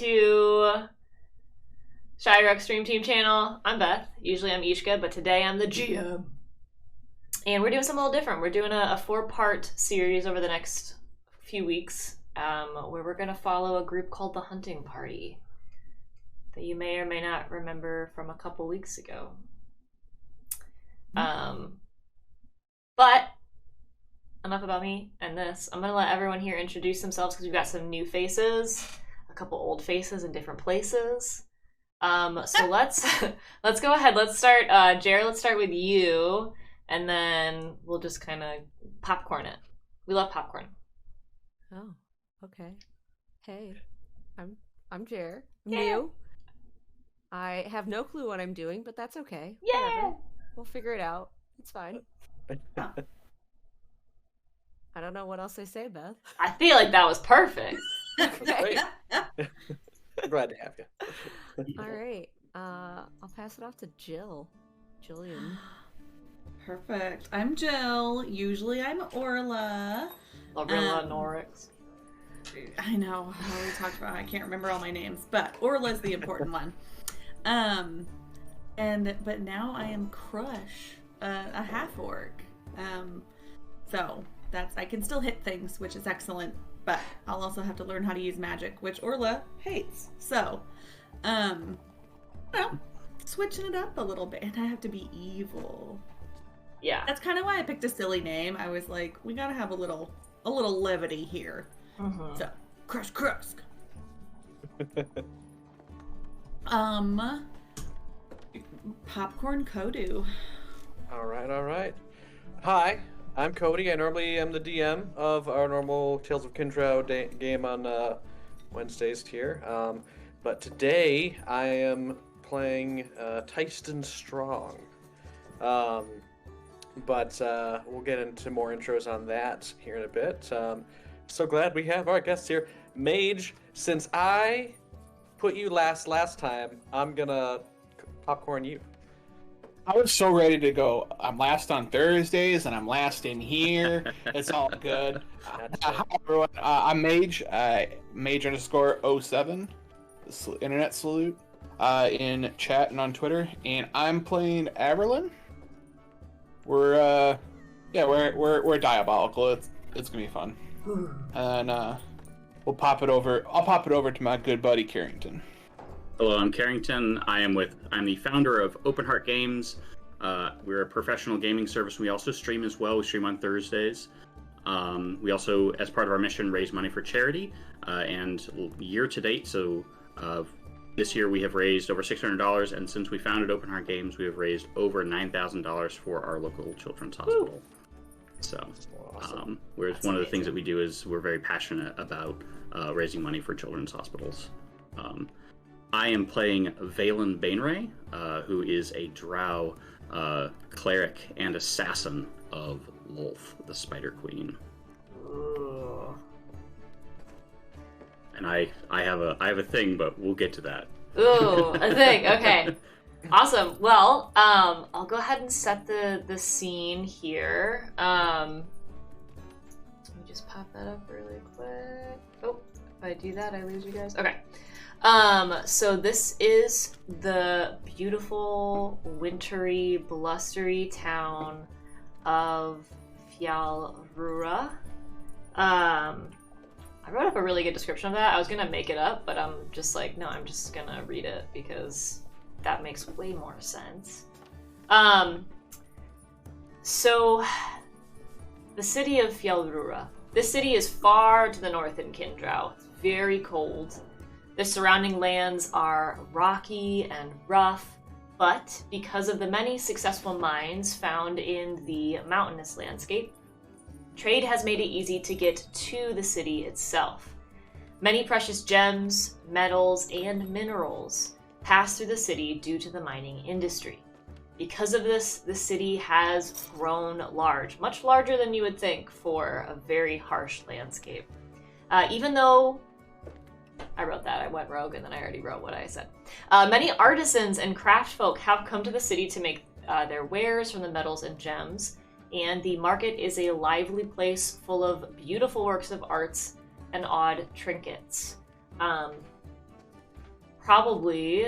To ShiaRuxStreamTeam channel. I'm Beth. Usually I'm Ishka, but today I'm the GM. And we're doing something a little different. We're doing a 4-part series over the next few weeks where we're going to follow a group called the Hunting Party that you may or may not remember from a couple weeks ago. But enough about me and this. I'm going to let everyone here introduce themselves because we've got some new faces. A couple old faces in different places. So let's go ahead. Let's start, Jared, let's start with you, and then we'll just kind of popcorn it. We love popcorn. Oh, okay. Hey, I'm Jared. I'm new. I have no clue what I'm doing, but that's okay. Yeah. Whatever. We'll figure it out. It's fine. I don't know what else I say, Beth. I feel like that was perfect. That's great. I'm glad to have you. All right. I'll pass it off to Jillian. Perfect. I'm Jill. Usually I'm Orla. Lorilla Norix. I know. I already talked about I can't remember all my names, but Orla's the important one. But now I am Crush, a half orc. So I can still hit things, which is excellent. But I'll also have to learn how to use magic, which Orla hates. So, switching it up a little bit. And I have to be evil. Yeah. That's kind of why I picked a silly name. I was like, we gotta have a little levity here. Mm-hmm. So, Crush. Popcorn Kodu. All right. Hi. I'm Cody. I normally am the DM of our normal Tales of Kindred game on Wednesdays here. But today I am playing Tyston Strong. But we'll get into more intros on that here in a bit. So glad we have our guests here. Mage, since I put you last time, I'm gonna popcorn you. I was so ready to go. I'm last on Thursdays, and I'm last in here. It's all good. Hi, everyone. I'm Mage. Mage_07. Internet salute. In chat and on Twitter. And I'm playing Aberlin. We're diabolical. It's gonna be fun. And we'll pop it over. I'll pop it over to my good buddy Carrington. Hello, I'm Carrington. I'm the founder of Open Heart Games. We're a professional gaming service. We also stream as well. We stream on Thursdays. We also, as part of our mission, raise money for charity. And year to date, so this year we have raised over $600. And since we founded Open Heart Games, we have raised over $9,000 for our local children's hospital. Woo! So, awesome. One of the things that we do is we're very passionate about raising money for children's hospitals. I am playing Valen Bainray, who is a drow cleric and assassin of Lolth, the Spider Queen. Ooh. And I have a thing, but we'll get to that. Ooh, a thing. Okay. Awesome. Well, I'll go ahead and set the scene here. Let me just pop that up really quick. Oh, if I do that, I lose you guys. Okay. So this is the beautiful, wintry, blustery town of ShiaRuxStreamTeam. I wrote up a really good description of that. I was gonna make it up, but I'm just like, no, I'm just gonna read it because that makes way more sense. So the city of Fjelrura. This city is far to the north in Kindrau. It's very cold. The surrounding lands are rocky and rough, but because of the many successful mines found in the mountainous landscape, trade has made it easy to get to the city itself. Many precious gems, metals, and minerals pass through the city due to the mining industry. Because of this, the city has grown large, much larger than you would think for a very harsh landscape. Even though I wrote that, I went rogue, and then I already wrote what I said. Many artisans and craft folk have come to the city to make their wares from the metals and gems, and the market is a lively place full of beautiful works of arts and odd trinkets. Probably,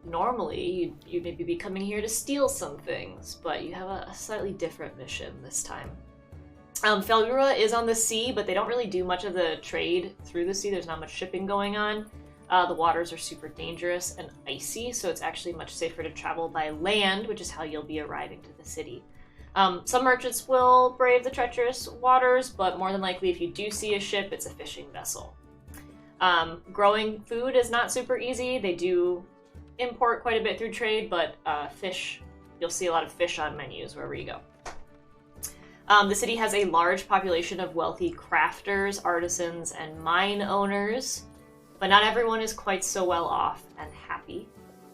normally, you'd maybe be coming here to steal some things, but you have a slightly different mission this time. Fjelrura is on the sea, but they don't really do much of the trade through the sea. There's not much shipping going on. The waters are super dangerous and icy, so it's actually much safer to travel by land, which is how you'll be arriving to the city. Some merchants will brave the treacherous waters, but more than likely, if you do see a ship, it's a fishing vessel. Growing food is not super easy. They do import quite a bit through trade, but fish, you'll see a lot of fish on menus wherever you go. The city has a large population of wealthy crafters, artisans, and mine owners, but not everyone is quite so well off and happy.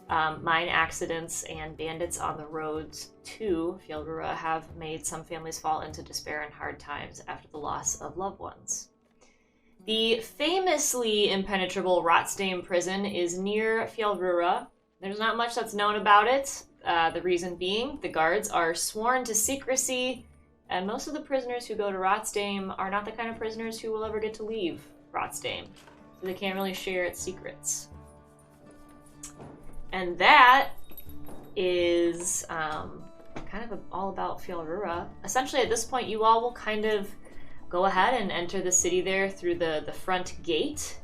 Mine accidents and bandits on the roads to Fjelrura have made some families fall into despair and hard times after the loss of loved ones. The famously impenetrable Rotsdam prison is near Fjelrura. There's not much that's known about it. The reason being, the guards are sworn to secrecy, and most of the prisoners who go to Rotsdam are not the kind of prisoners who will ever get to leave Rotsdam, so they can't really share its secrets. And that is kind of all about Fjelrura. Essentially, at this point, you all will kind of go ahead and enter the city there through the front gate.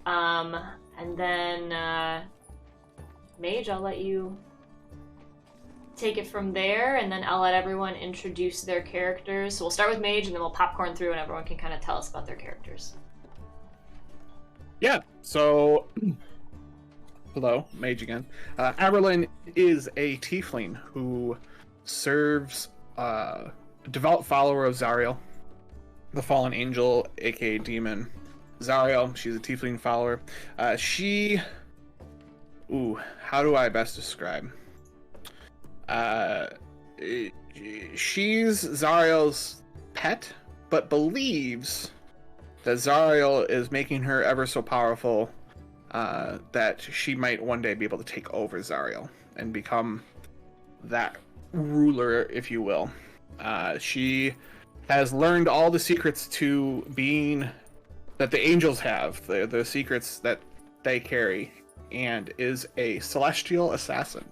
And then, Mage, I'll let you take it from there, and then I'll let everyone introduce their characters. So we'll start with Mage, and then we'll popcorn through, and everyone can kind of tell us about their characters. Yeah, so... Hello, Mage again. Aberlin is a tiefling who serves a devout follower of Zariel, the fallen angel, aka demon. Zariel, she's a tiefling follower. How do I best describe? She's Zariel's pet, but believes that Zariel is making her ever so powerful, that she might one day be able to take over Zariel and become that ruler, if you will. She has learned all the secrets to being that the angels have, the secrets that they carry, and is a celestial assassin.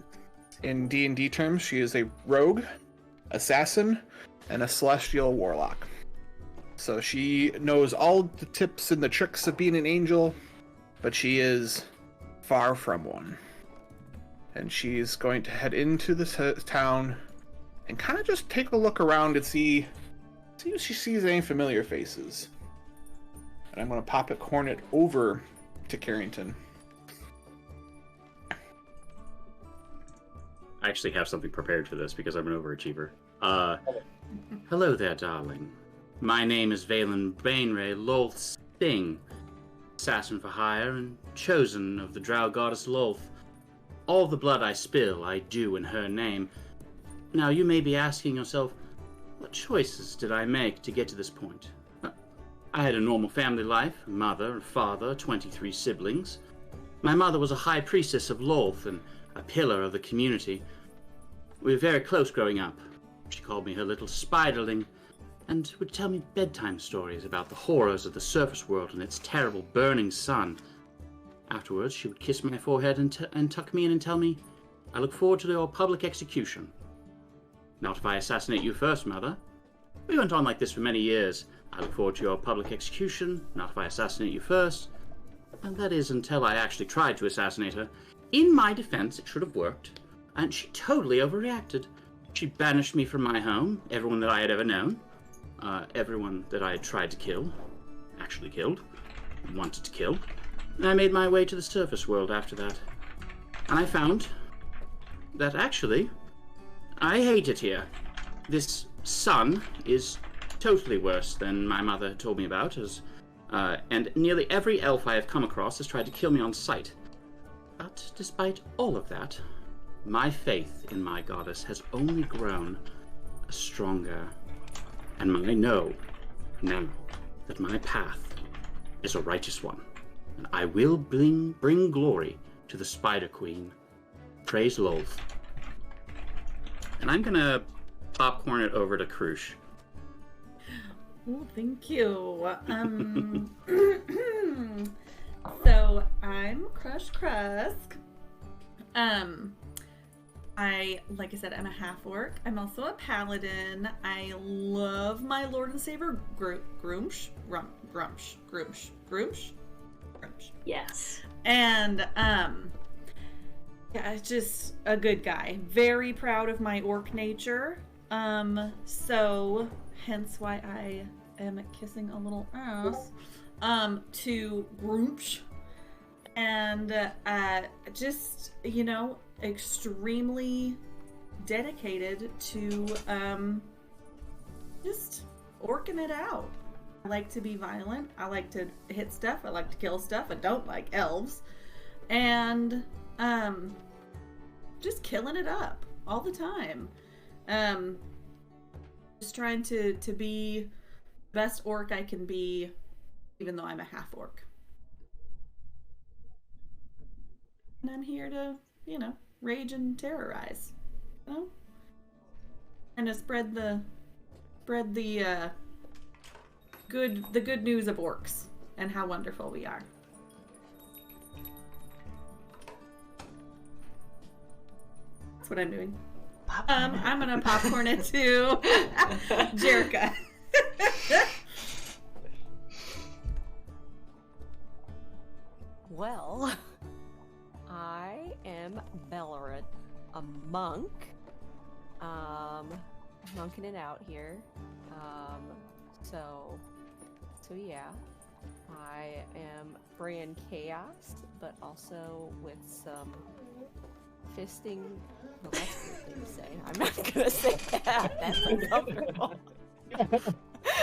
In D&D terms, she is a rogue, assassin, and a celestial warlock. So she knows all the tips and the tricks of being an angel, but she is far from one. And she's going to head into this town and kind of just take a look around and see if she sees any familiar faces. And I'm going to pop a cornet over to Carrington. I actually have something prepared for this because I'm an overachiever. Hello there, darling. My name is Valen Bainray Lolth Sting, assassin for hire and chosen of the drow goddess Lolth. All the blood I spill, I do in her name. Now you may be asking yourself, what choices did I make to get to this point? I had a normal family life, a mother, a father, 23 siblings. My mother was a high priestess of Lolth and a pillar of the community. We were very close growing up. She called me her little spiderling, and would tell me bedtime stories about the horrors of the surface world and its terrible burning sun. Afterwards, she would kiss my forehead and tuck me in and tell me, I look forward to your public execution. Not if I assassinate you first, Mother. We went on like this for many years. I look forward to your public execution, not if I assassinate you first. And that is until I actually tried to assassinate her. In my defense, it should have worked, and she totally overreacted. She banished me from my home, everyone that I had ever known. everyone that I had tried to kill, actually killed, wanted to kill, and I made my way to the surface world after that. And I found that actually, I hate it here. This sun is totally worse than my mother told me about, and nearly every elf I have come across has tried to kill me on sight. But despite all of that, my faith in my goddess has only grown stronger. And I know now that my path is a righteous one, and I will bring glory to the Spider Queen. Praise Lolth. And I'm gonna popcorn it over to Krush. Oh, thank you. So I'm Crush Krusk. Like I said, I'm a half-orc. I'm also a paladin. I love my Lord and Savior Grumsh. Yes. And yeah, just a good guy. Very proud of my orc nature. So hence why I am kissing a little ass to Grumsh. And just, you know, extremely dedicated to just orking it out. I like to be violent. I like to hit stuff. I like to kill stuff. I don't like elves. And just killing it up all the time. Just trying to be the best orc I can be, even though I'm a half orc. And I'm here to, you know, rage and terrorize. You know? And to spread the good news of orcs and how wonderful we are. That's what I'm doing. I'm gonna popcorn it to Jerica. Well, I am Bellerin, a monk. Monking it out here. So yeah. I am bringing chaos, but also with some fisting. Well, that's a weird thing to say. I'm not gonna say that. That's uncomfortable.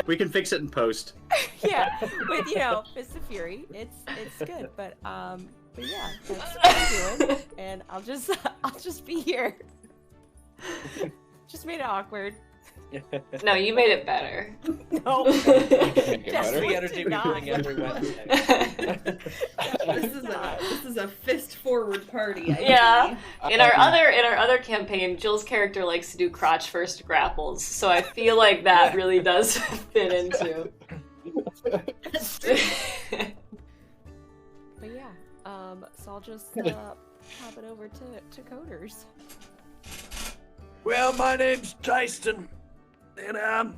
We can fix it in post. Yeah, with, you know, Fist of Fury, it's good. But yeah, that's what I'm doing, and I'll just be here. Just made it awkward. No, you made it better. No. That's the energy we're doing every Wednesday. This is a fist forward party. Yeah. In our other campaign, Jill's character likes to do crotch first grapples, so I feel like that really does fit into. But yeah, so I'll just pop it over to Coders. Well, my name's Tyson, and I'm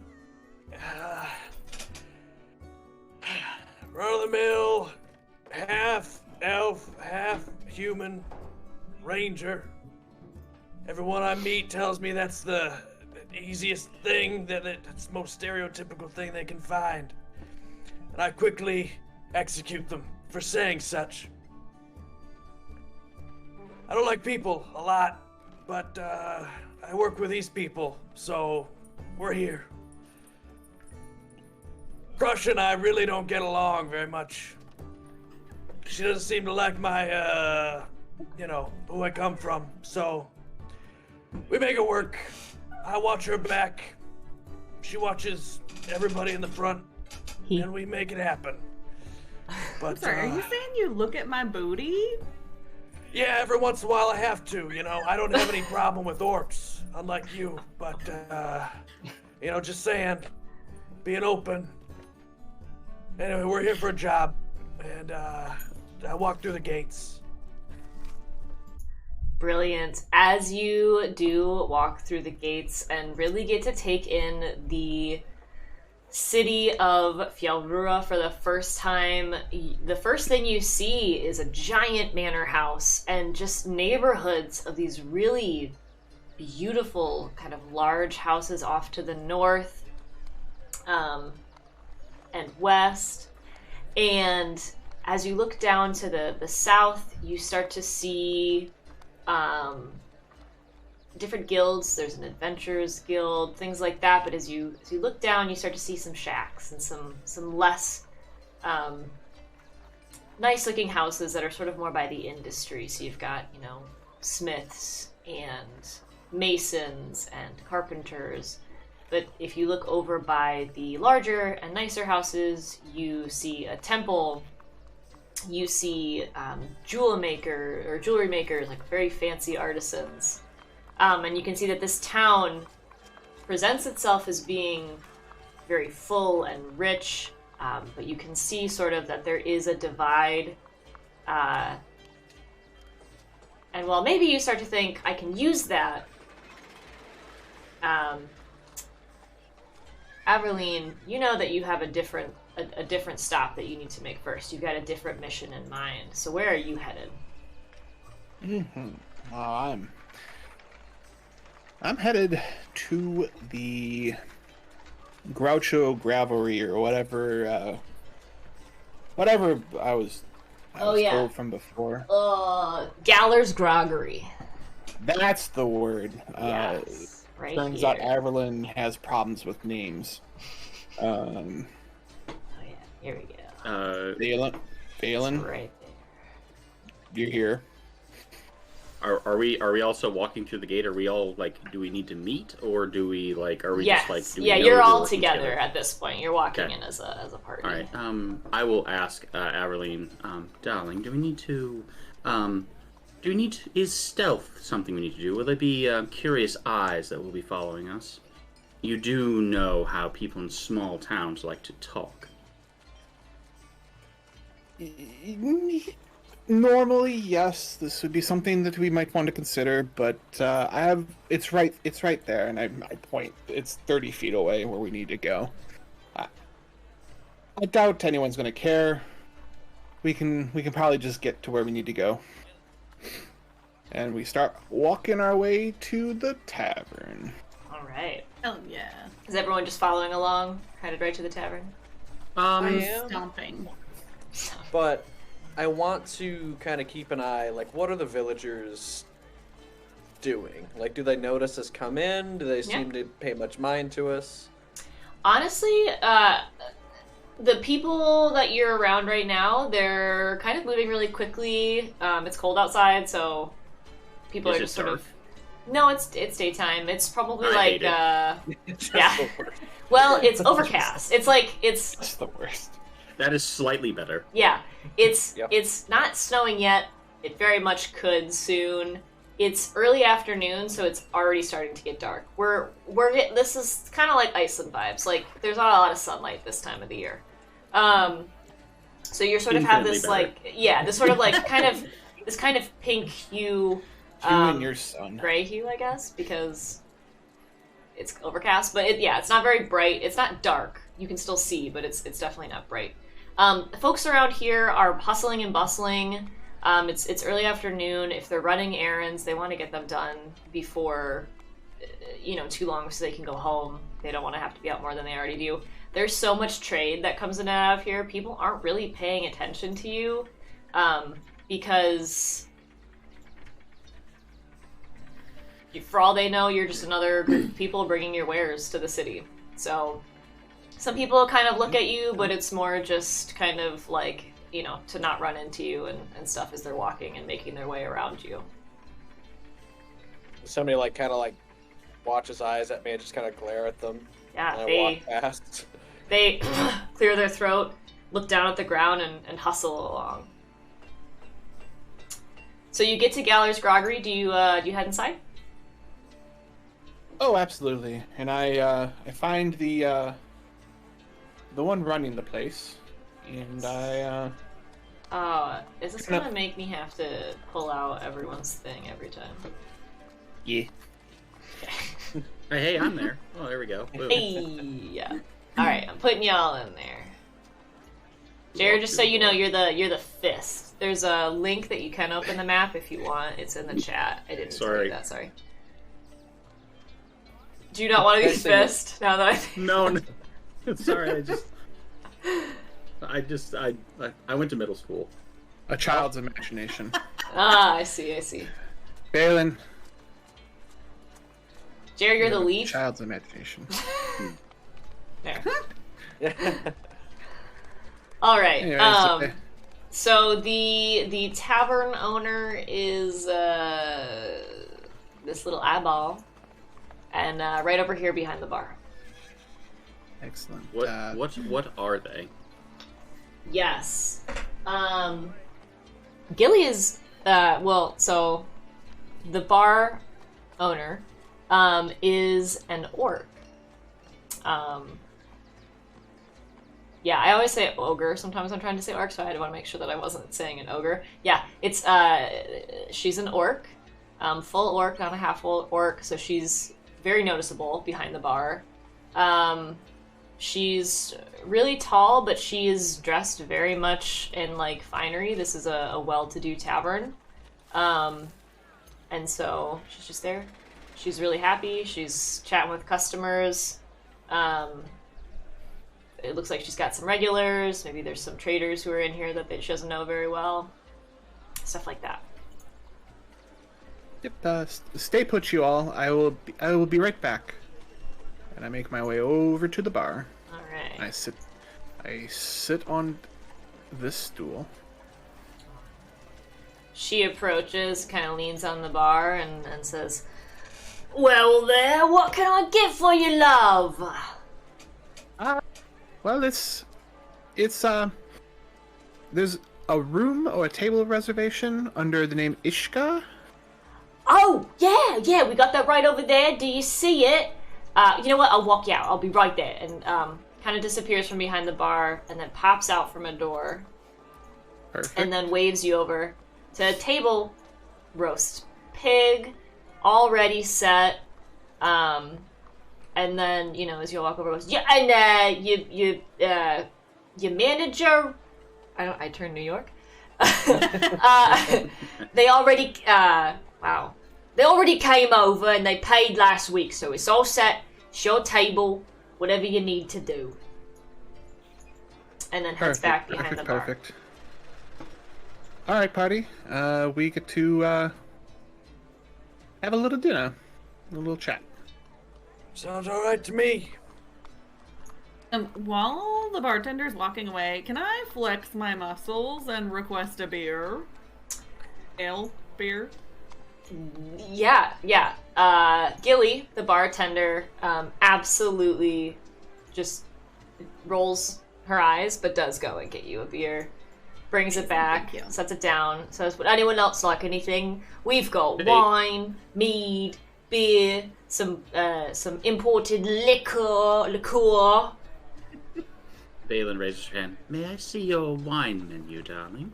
run-of-the-mill, half elf, half human ranger. Everyone I meet tells me that's the easiest thing, that's the most stereotypical thing they can find. And I quickly execute them for saying such. I don't like people a lot, but I work with these people, so we're here. Crush and I really don't get along very much. She doesn't seem to like my, who I come from, so we make it work. I watch her back. She watches everybody in the front, and we make it happen. But, I'm sorry, are you saying you look at my booty? Yeah, every once in a while I have to, I don't have any problem with orcs, unlike you, but, just saying, being open. Anyway, we're here for a job, and, I walk through the gates. Brilliant. As you do walk through the gates and really get to take in the city of Fjallrua for the first time, the first thing you see is a giant manor house and just neighborhoods of these really beautiful kind of large houses off to the north. and west. And as you look down to the south, you start to see different guilds. There's an adventurers guild, things like that. But as you look down, you start to see some shacks and some less nice looking houses that are sort of more by the industry. So you've got, smiths and masons and carpenters. But if you look over by the larger and nicer houses, you see a temple. You see jewelry makers, like very fancy artisans. And you can see that this town presents itself as being very full and rich, but you can see sort of that there is a divide. And while maybe you start to think, I can use that, Aveline, you know that you have a different stop that you need to make first. You've got a different mission in mind. So where are you headed? I'm headed to the Groucho Gravelry or whatever I was told from before. Galler's Groggery. That's the word. Yes, right turns here. out Averlin has problems with names. Oh yeah, here we go. Phelan, Right there. you're here. Are we also walking through the gate? Are we all do we need to meet, or do we are we Yes. just do we know you're we're all working together at this point. You're walking Okay. in as a party. All right. I will ask Aveline, darling, do we need to is stealth something we need to do? Will there be curious eyes that will be following us? You do know how people in small towns like to talk. Normally, yes, this would be something that we might want to consider, but it's right there, and I point. It's 30 feet away where we need to go. I doubt anyone's going to care. We can probably just get to where we need to go. And we start walking our way to the tavern. All right. Hell yeah. Is everyone just following along, headed right to the tavern? I'm Yeah. stomping. But I want to kind of keep an eye, what are the villagers doing? Do they notice us come in? Do they seem to pay much mind to us? Honestly, the people that you're around right now, they're kind of moving really quickly. It's cold outside, so people Is are it just sort dark? of... No, it's daytime. It's probably I hate It's just Yeah. the worst. Well, it's overcast. It's That's the worst. That is slightly better. yeah. It's Yep. it's not snowing yet. It very much could soon. It's early afternoon, so it's already starting to get dark. This is kind of like Iceland vibes. There's not a lot of sunlight this time of the year. So you sort of have this Infinitely this sort of this kind of pink hue, You and your son. gray hue, I guess, because it's overcast. But it's not very bright. It's not dark. You can still see, but it's definitely not bright. The folks around here are hustling and bustling. It's early afternoon. If they're running errands, they want to get them done before, too long so they can go home. They don't want to have to be out more than they already do. There's so much trade that comes in and out of here. People aren't really paying attention to you, because for all they know, you're just another group of people bringing your wares to the city. So some people kind of look at you, but it's more just kind of to not run into you and stuff as they're walking and making their way around you. Somebody watches eyes at me and just kind of glare at them. Yeah, And I they walk past. they clear their throat, look down at the ground, and hustle along. So you get to Galler's Groggery. Do you head inside? Oh, absolutely. And I find the one running the place, and Is this gonna make me have to pull out everyone's thing every time? yeah. Hey, I'm there. Oh, there we go. Boom. Hey, yeah. All right, I'm putting y'all in there. Jared, just so you know, you're the fist. There's a link that you can open the map if you want. It's in the chat. I didn't tell you that. Sorry. Do you not want to be fist? Now that I think... No. Sorry, I went to middle school. A child's imagination. Ah, I see. Balin. Jerry, you're the leaf. Child's imagination. There. All right. Anyways, So the tavern owner is this little eyeball, and right over here behind the bar. excellent. What are they? Yes. Gilly is so the bar owner is an orc. Yeah, I always say ogre. Sometimes I'm trying to say orc, so I had to want to make sure that I wasn't saying an ogre. Yeah, it's she's an orc, full orc, not a half full orc, so she's very noticeable behind the bar. She's really tall, but she is dressed very much in like finery. This is a well-to-do tavern, and so she's just there. She's really happy. She's chatting with customers. It looks like she's got some regulars. Maybe there's some traders who are in here that she doesn't know very well. Stuff like that. Yep. Stay put, you all. I will be right back. And I make my way over to the bar. All right. I sit on this stool. She approaches, kind of leans on the bar, and says, "Well, there. What can I get for you, love?" Well, it's there's a room or a table reservation under the name Ishka. Oh, yeah, we got that right over there. Do you see it? You know what? I'll walk you out. I'll be right there. And kind of disappears from behind the bar and then pops out from a door. Perfect. And then waves you over to a table, roast pig, already set. And then, as you walk over, goes, yeah, and your manager, I turned New York. They already, they already came over and they paid last week, so it's all set. It's your table, whatever you need to do. And then heads back behind the bar. Perfect. All right, party. We get to have a little dinner, a little chat. Sounds all right to me. While the bartender's walking away, can I flex my muscles and request a beer? Ale? Beer? Yeah. Gilly, the bartender, absolutely just rolls her eyes, but does go and get you a beer. Brings it back, Thank you. sets it down, says, would anyone else like anything? We've got wine, mead, beer, some imported liqueur. Balin raises her hand. May I see your wine menu, darling?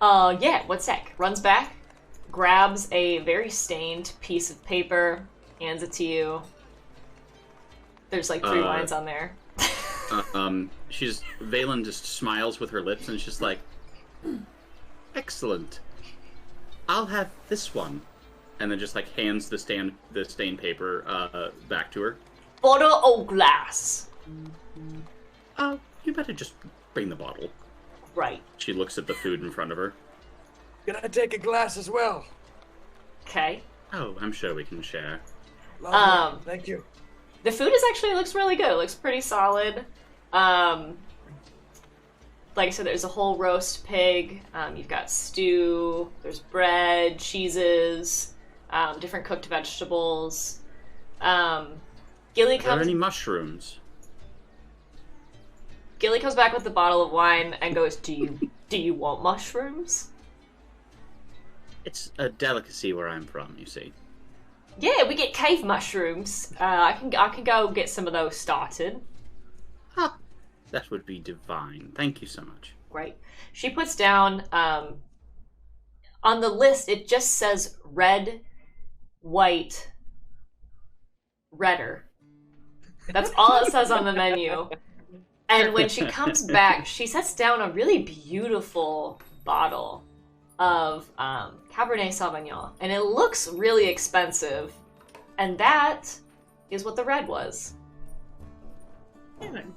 Yeah, one sec. Runs back, grabs a very stained piece of paper, hands it to you. There's like 3 lines on there. Valen just smiles with her lips and she's just like, excellent. I'll have this one. And then just like hands the stained paper back to her. Bottle or glass? Oh, you better just bring the bottle. Right. She looks at the food in front of her. Can I take a glass as well? Okay. Oh, I'm sure we can share. Lovely. Thank you. The food looks really good. It looks pretty solid. Like I said, there's a whole roast pig. You've got stew. There's bread, cheeses, different cooked vegetables. Gilly Are there any mushrooms? Gilly comes back with the bottle of wine and goes, "Do you want mushrooms?" It's a delicacy where I'm from, you see. Yeah, we get cave mushrooms. I can go get some of those started. Ah, that would be divine. Thank you so much. Great. She puts down on the list. It just says red, white, redder. That's all it says on the menu. And when she comes back, she sets down a really beautiful bottle of Cabernet Sauvignon, and it looks really expensive. And that is what the red was. Amazing.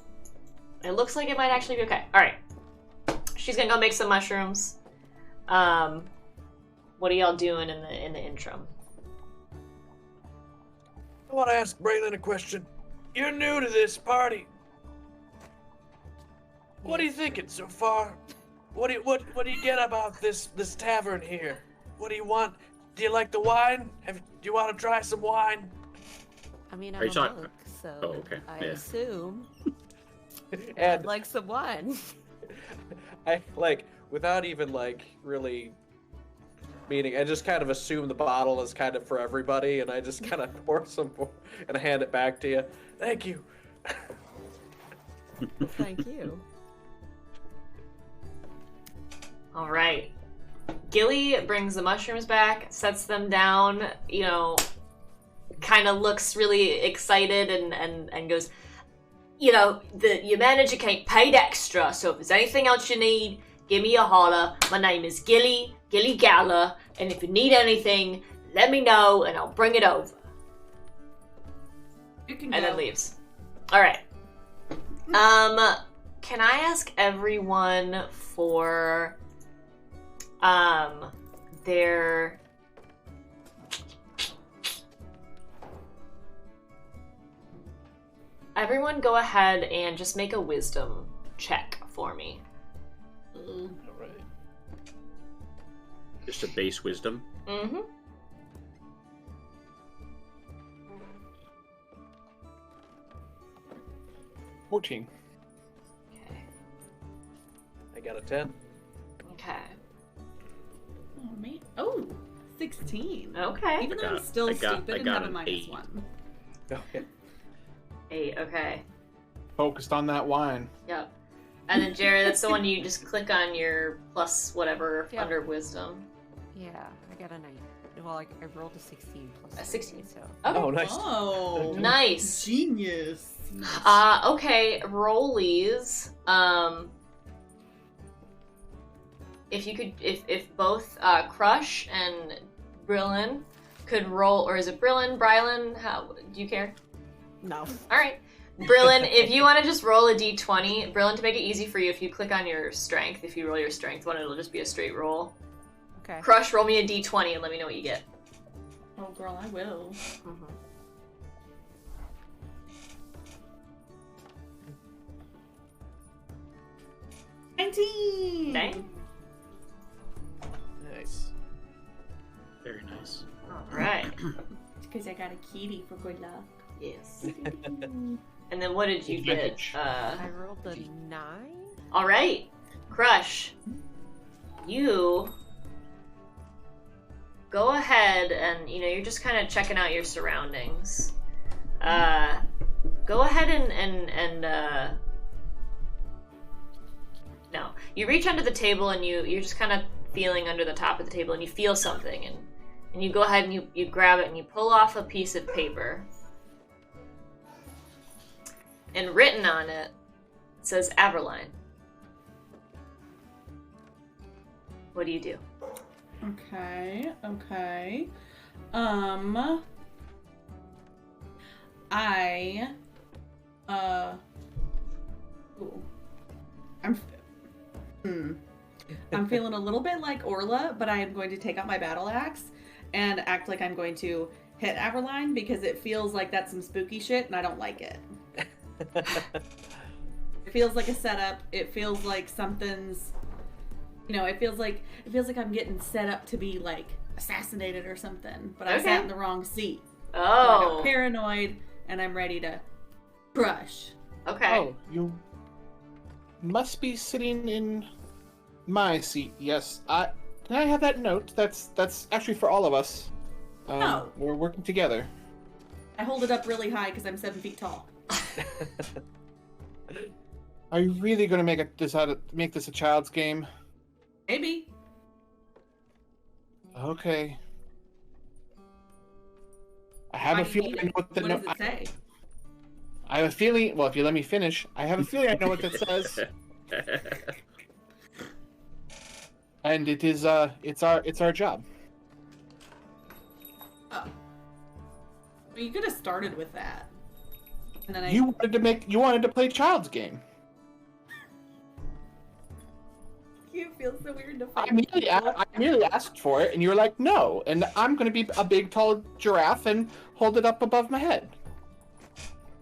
It looks like it might actually be okay. All right. She's gonna go make some mushrooms. What are y'all doing in the interim? I want to ask Braylon a question. You're new to this party. What are you thinking so far? What do you get about this tavern here? What do you want? Do you like the wine? Do you want to try some wine? I mean, Are I'm you a talking- monk, so Oh, okay. I Yeah. assume I'd And like some wine. I without even really meaning, I just kind of assume the bottle is kind of for everybody, and I just kind of pour some more and hand it back to you. Thank you. Thank you. All right. Gilly brings the mushrooms back, sets them down, kind of looks really excited and goes, your manager came paid extra, so if there's anything else you need, give me a holler. My name is Gilly Gala, and if you need anything, let me know and I'll bring it over. You can And go. then leaves. All right. Can I ask everyone for their everyone go ahead and just make a wisdom check for me. All right. Just a base wisdom. Mm-hmm. 14. Okay. I got a 10. Okay. Oh, man. Oh, 16. Okay. Even though I I'm got- still I got- stupid I and got have a an minus 8. 1. Okay. 8. Okay. Focused on that wine. Yep. And then Jared, that's the one you just click on your plus whatever Yeah. under wisdom. Yeah, I got a 9. Well, I rolled a 16 plus A 16. So Okay. Oh, nice. Oh, Nice. Genius. Okay, rollies. If you could, if both Crush and Brillin could roll, or is it Brylin? How do you care? no. All right, Brillin, if you want to just roll a d20, Brillin, to make it easy for you, if you click on your strength, if you roll your strength one, it'll just be a straight roll. Okay. Crush, roll me a d20 and let me know what you get. Oh, girl, I will. Mhm. $19. Dang. Nice. Very nice. All right. Because I got a kitty for good luck. Yes. And then what did you get? Advantage. I rolled a 9. All right, Crush, you go ahead and you're just kind of checking out your surroundings. Go ahead and no, you reach under the table and you're just kind of feeling under the top of the table and you feel something and you go ahead and you grab it and you pull off a piece of paper. And written on it says Averline. What do you do? Okay. I'm feeling a little bit like Orla, but I am going to take out my battle axe and act like I'm going to hit Averline because it feels like that's some spooky shit and I don't like it. It feels like a setup. It feels like something's, it feels like I'm getting set up to be like assassinated or something. But I Okay. sat in the wrong seat. So I Oh, got paranoid and I'm ready to crush. okay. Oh, you must be sitting in my seat. Yes. Can I have that note? That's actually for all of us. No. We're working together. I hold it up really high because I'm 7 feet tall. Are you really going to make this a child's game? Maybe. Okay. I have Why a do you feeling need I know it? what the What note. does it say? I have a feeling. Well, if you let me finish, I have a feeling I know what that says. And it is it's our job. Oh. Well, you could have started with that. And then You wanted to play child's game. feels so weird to I fight people. merely asked for it, and you were like, no. And I'm going to be a big, tall giraffe and hold it up above my head.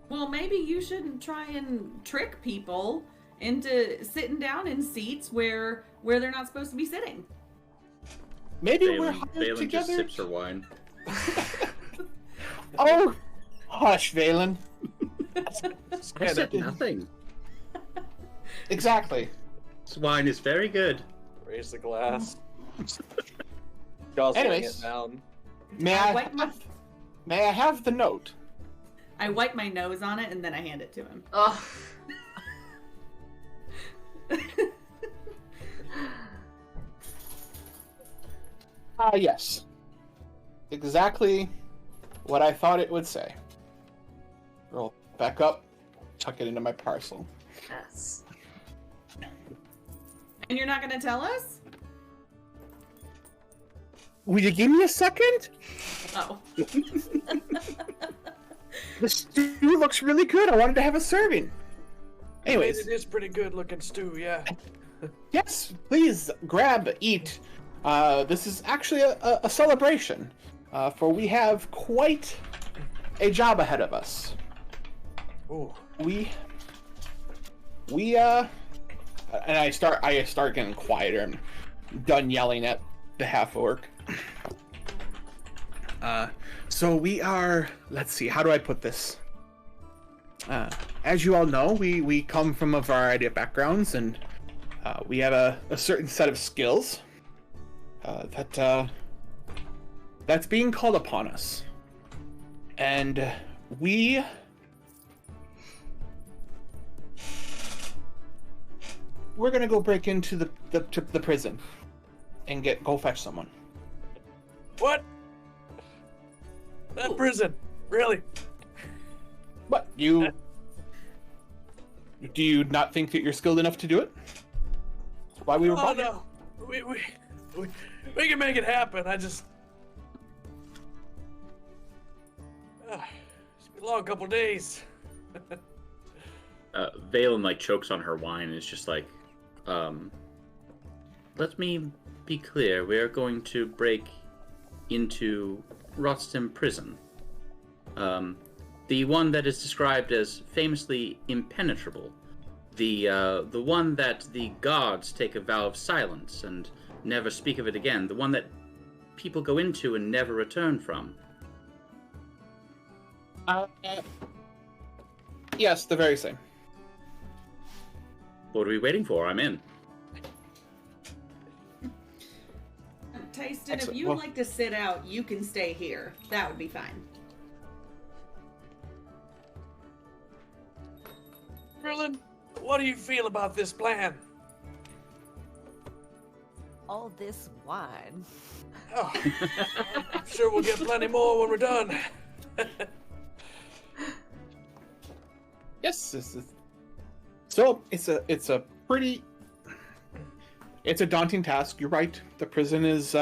Well, maybe you shouldn't try and trick people into sitting down in seats where they're not supposed to be sitting. Maybe we're Valen hired just together. sips her wine. Oh, hush, Valen. I said nothing. Exactly. This wine is very good. Raise the glass. Guzzling Anyways. it down. May I have the note? I wipe my nose on it and then I hand it to him. Oh. Yes. Exactly what I thought it would say. Roll back up, tuck it into my parcel. Yes. And you're not gonna tell us? Will you give me a second? Oh. The stew looks really good. I wanted to have a serving. Anyways, It is pretty good looking stew, yeah. yes, please grab, eat. This is actually a celebration, for we have quite a job ahead of us. Ooh. And I start getting quieter. I'm done yelling at the half orc. So we are. Let's see. How do I put this? As you all know, we come from a variety of backgrounds, and we have a certain set of skills that's being called upon us, and we're gonna go break into the prison and go fetch someone. What? That prison? Really? What, do you not think that you're skilled enough to do it? That's why we were Oh brought here. no. We can make it happen. I just. It's been a long couple days. Valen chokes on her wine and is just like, let me be clear. We are going to break into Rotston prison. The one that is described as famously impenetrable. The one that the gods take a vow of silence and never speak of it again. The one that people go into and never return from. Yes, the very same. What are we waiting for? I'm in. Tyson, if Excellent. you'd Well- like to sit out, you can stay here. That would be fine. Merlin, what do you feel about this plan? All this wine. Oh, I'm sure we'll get plenty more when we're done. Yes, this is. So it's a daunting task. You're right. The prison is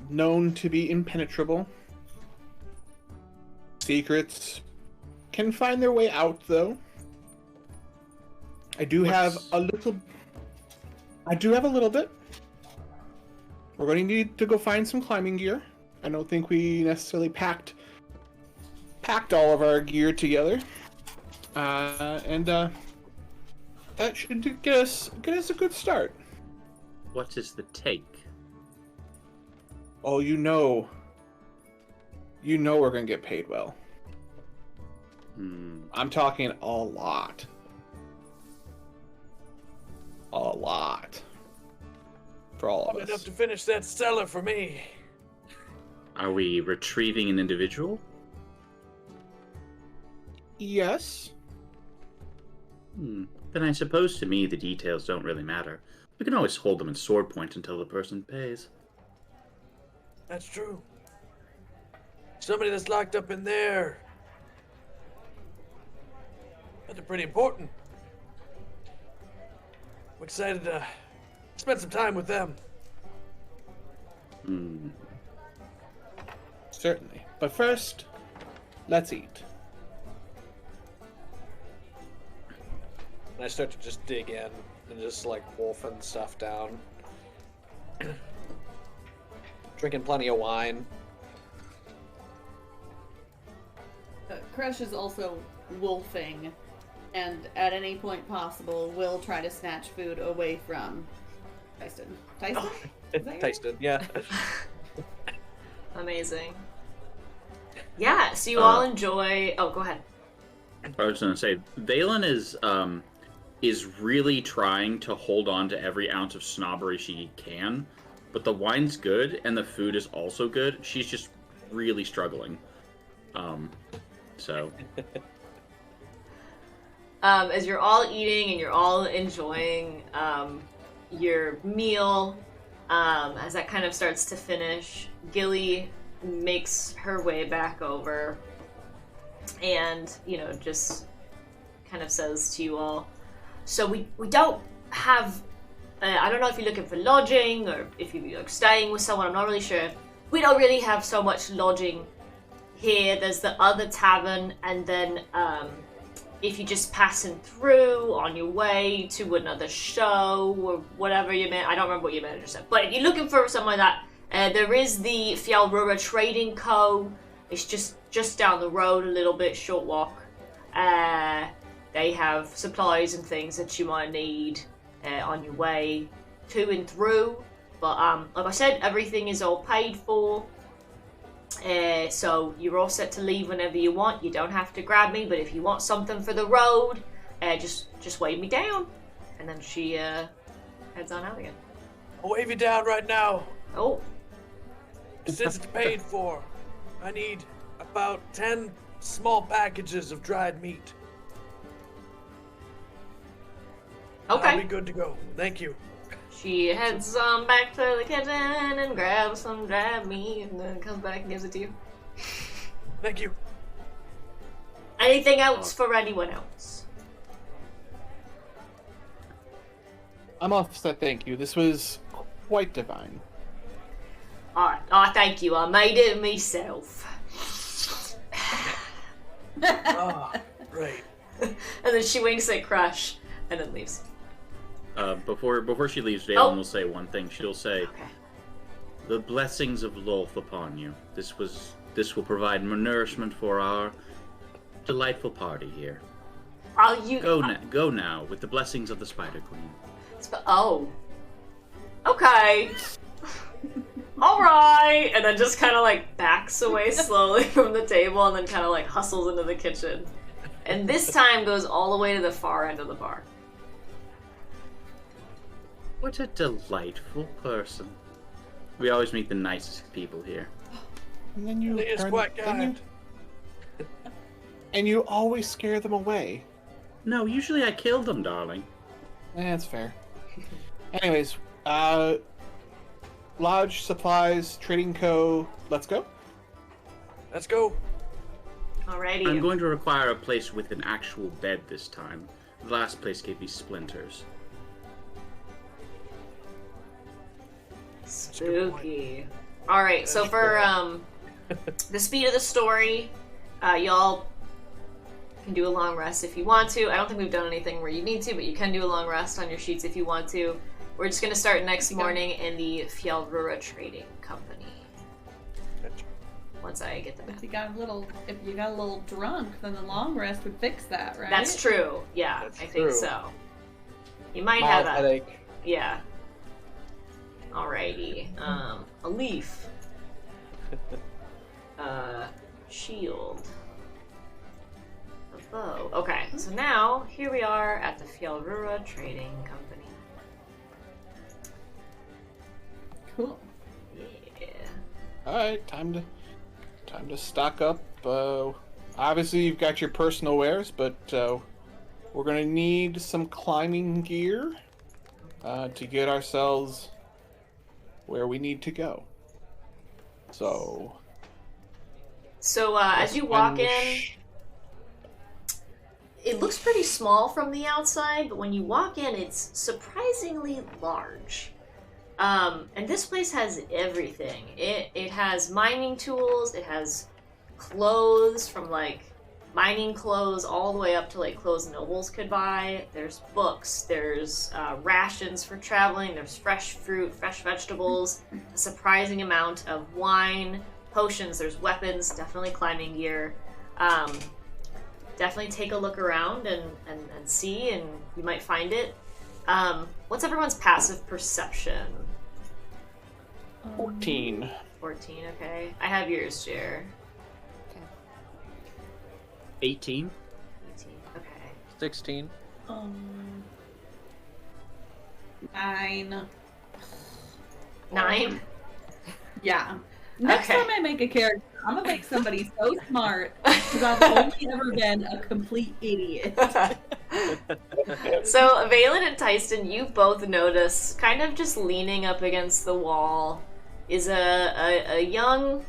known to be impenetrable. Secrets can find their way out, though. I do have a little bit. We're going to need to go find some climbing gear. I don't think we necessarily packed all of our gear together. And that should get us a good start. What is the take? Oh, you know we're gonna get paid well. I'm talking a lot. For all of us. Enough to finish that cellar for me. Are we retrieving an individual? Yes. Then I suppose to me the details don't really matter. We can always hold them at sword point until the person pays. That's true. Somebody that's locked up in there. But they're pretty important. I'm excited to spend some time with them. Certainly. But first, let's eat. And I start to just dig in and just like wolfing stuff down. Drinking plenty of wine. Crush is also wolfing, and at any point possible will try to snatch food away from Tyson. Tyson? Is that your Tasted, yeah. Amazing. Yeah, so you all enjoy... Oh, go ahead. I was gonna say, Valen is really trying to hold on to every ounce of snobbery she can, but the wine's good and the food is also good. She's just really struggling. So. As you're all eating and you're all enjoying your meal, as that kind of starts to finish, Gilly makes her way back over and, you know, just kind of says to you all, so we don't have, I don't know if you're looking for lodging or if you're like, staying with someone, I'm not really sure. We don't really have so much lodging here. There's the other tavern, and then if you're just passing through on your way to another show or whatever I don't remember what your manager said, but if you're looking for something like that, there is the ShiaRuxStreamTeam Trading Co. It's just down the road a little bit, short walk. They have supplies and things that you might need on your way to and through. But like I said, everything is all paid for. So you're all set to leave whenever you want. You don't have to grab me, but if you want something for the road, just wave me down. And then she heads on out again. I'll wave you down right now. Oh. Since it's paid for, I need about 10 small packages of dried meat. I'll be Okay. good to go. Thank you. She heads on back to the kitchen and grabs some dried meat and then comes back and gives it to you. Thank you. Anything else for anyone else? I'm all set, thank you. This was quite divine. Oh, thank you. I made it myself. Oh, great. And then she winks at Crush and then leaves. Before she leaves, Valen Oh. will say one thing. She'll say, Okay. "The blessings of Lolth upon you. This will provide nourishment for our delightful party here. Go now with the blessings of the Spider Queen." Oh. Okay. Alright! And then just kind of like backs away slowly from the table and then kind of like hustles into the kitchen. And this time goes all the way to the far end of the bar. What a delightful person. We always meet the nicest people here. And then you He is quite kind. And you always scare them away. No, usually I kill them, darling. That's fair. Anyways, Lodge, supplies, Trading Co. Let's go. Let's go. Alrighty. I'm going to require a place with an actual bed this time. The last place gave me splinters. Spooky. Alright, so for the speed of the story, y'all can do a long rest if you want to. I don't think we've done anything where you need to, but you can do a long rest on your sheets if you want to. We're just going to start next morning in the ShiaRuxStreamTeam Trading Company. Once I get the map. If you got a little drunk, then the long rest would fix that, right? That's true. Yeah, That's I think true. so. You might Mild have a headache. yeah. Alrighty. A leaf. Shield. A bow. Okay, so now here we are at the ShiaRuxStreamTeam Trading Company. Cool. Yeah. Alright, time to stock up. Obviously you've got your personal wares, but we're gonna need some climbing gear to get ourselves where we need to go. So as you walk in, it looks pretty small from the outside, but when you walk in, it's surprisingly large. And this place has everything. It has mining tools, it has clothes from like mining clothes all the way up to like clothes nobles could buy. There's books, there's rations for traveling, there's fresh fruit, fresh vegetables, a surprising amount of wine, potions, there's weapons, definitely climbing gear. Definitely take a look around and see, and you might find it. What's everyone's passive perception? 14. 14, okay. I have yours, Jer. 18. 18, okay. 16. 9. 9? Yeah. Next Okay. time I make a character, I'm gonna make somebody so smart because I've only ever been a complete idiot. So, Valen and Tyson, you both notice, kind of just leaning up against the wall, is a young,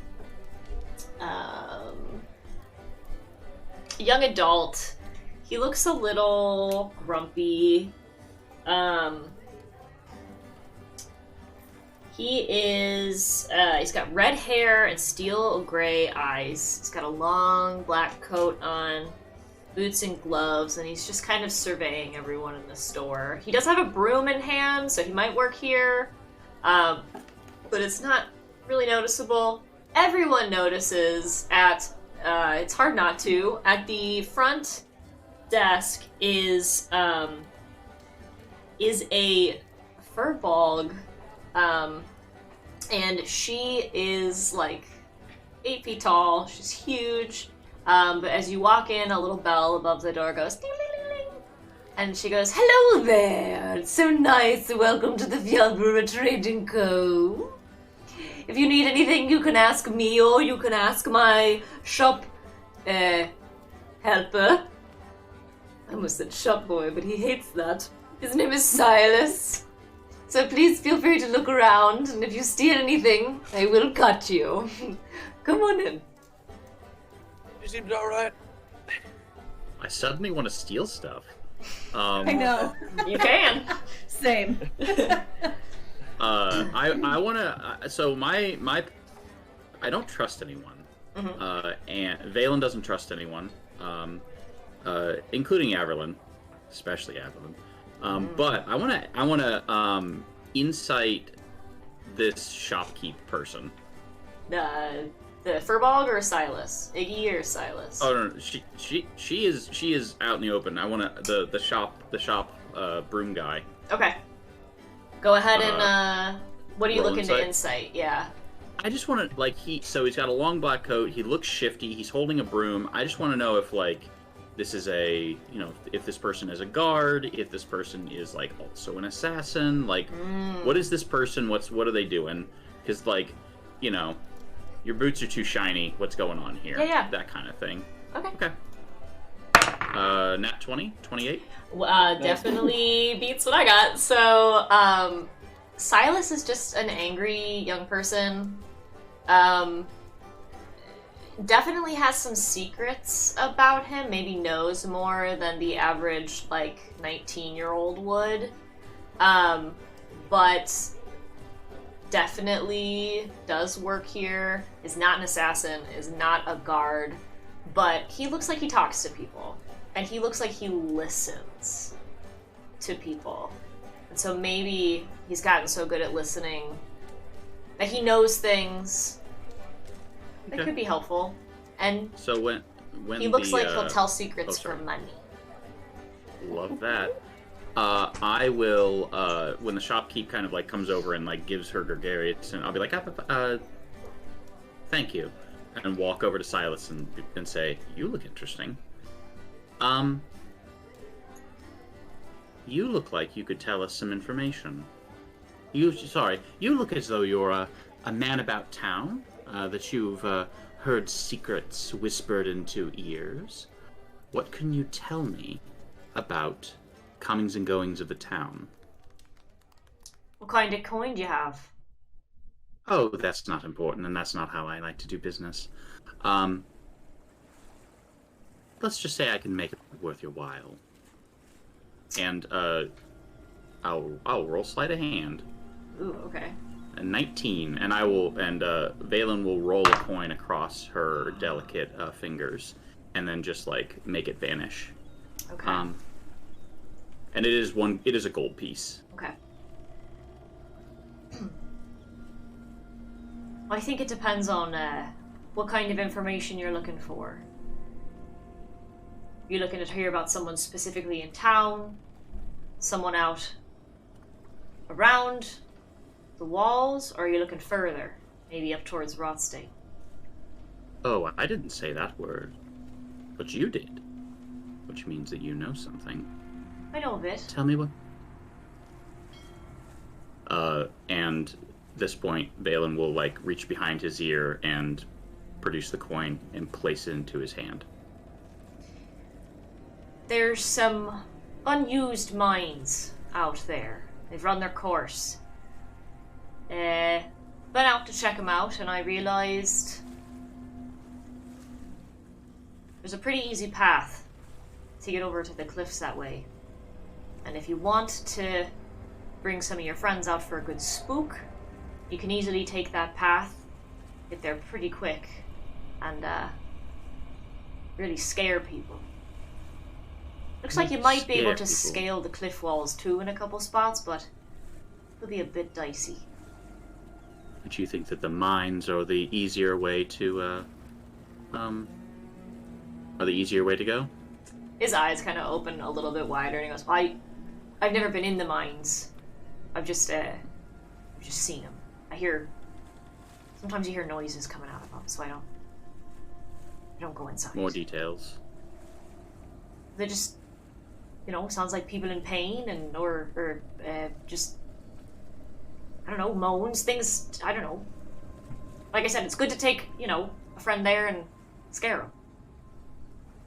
young adult. He looks a little grumpy. He is, he's got red hair and steel gray eyes. He's got a long black coat on, boots and gloves, and he's just kind of surveying everyone in the store. He does have a broom in hand, so he might work here, but it's not really noticeable. Everyone notices at, it's hard not to, at the front desk is a furball. And she is like 8 feet tall. She's huge. But as you walk in, a little bell above the door goes ding, ding, ding, ding. And she goes, "Hello there. It's so nice. Welcome to the Fjallbrewer Trading Co. If you need anything, you can ask me or you can ask my shop helper." I almost said shop boy, but he hates that. His name is Silas. So please feel free to look around, and if you steal anything, I will cut you. Come on in. You seemed alright. I suddenly want to steal stuff. I know. You can. Same. I want to. So my I don't trust anyone. And Valen doesn't trust anyone, including Averlin, especially Averlin. But I want to insight this shopkeep person. The Furball or Silas? Iggy or Silas? Oh no, she is out in the open. I want to the shop broom guy. Okay. Go ahead and what are you roll looking to insight? Yeah. I just want to he's got a long black coat. He looks shifty. He's holding a broom. I just want to know if this is if this person is a guard, if this person is also an assassin, what is this person? What are they doing? Because your boots are too shiny. What's going on here? Yeah. That kind of thing. Okay. Nat 20, 28. Definitely beats what I got. So, Silas is just an angry young person. Definitely has some secrets about him, maybe knows more than the average 19-year-old would, but definitely does work here, is not an assassin, is not a guard, but he looks like he talks to people, and he looks like he listens to people, and so maybe he's gotten so good at listening that he knows things that could be helpful, and so when he looks like he'll tell secrets for money. Love that. I will when the shopkeep kind of comes over and gives her gregarious, and I'll be like, thank you, and walk over to Silas and say, "You look interesting. You look like you could tell us some information. You look as though you're a man about town." That you've heard secrets whispered into ears. What can you tell me about comings and goings of the town? What kind of coin do you have? Oh, that's not important, and that's not how I like to do business. Let's just say I can make it worth your while. And I'll roll sleight of hand. Ooh, okay. 19, and Valen will roll a coin across her delicate fingers, and then just like make it vanish. Okay. And it is a gold piece. Okay. I think it depends on what kind of information you're looking for. You're looking to hear about someone specifically in town, someone out around the walls, or are you looking further, maybe up towards Rothstate? Oh, I didn't say that word, but you did, which means that you know something. I know a bit. Tell me what. And at this point, Valen will like reach behind his ear and produce the coin and place it into his hand. There's some unused mines out there. They've run their course. Went out to check them out, and I realized there's a pretty easy path to get over to the cliffs that way. And if you want to bring some of your friends out for a good spook, you can easily take that path, get there pretty quick, and really scare people. Looks like you might be able to scale the cliff walls too in a couple spots, but it'll be a bit dicey. But you think that the mines are the easier way to, go? His eyes kind of open a little bit wider, and he goes, I've never been in the mines. I've just seen them. Sometimes you hear noises coming out of them, so I don't go inside. More details. They just, sounds like people in pain, and or just, I don't know, moans, things, I don't know. Like I said, it's good to take, a friend there and scare them.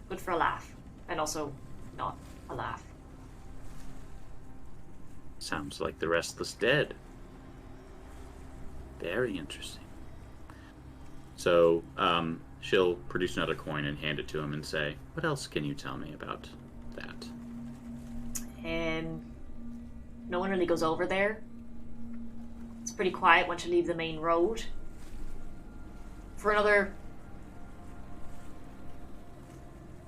Good for a laugh. And also, not a laugh. Sounds like the Restless Dead. Very interesting. So, she'll produce another coin and hand it to him and say, what else can you tell me about that? No one really goes over there. It's pretty quiet once you leave the main road. For another...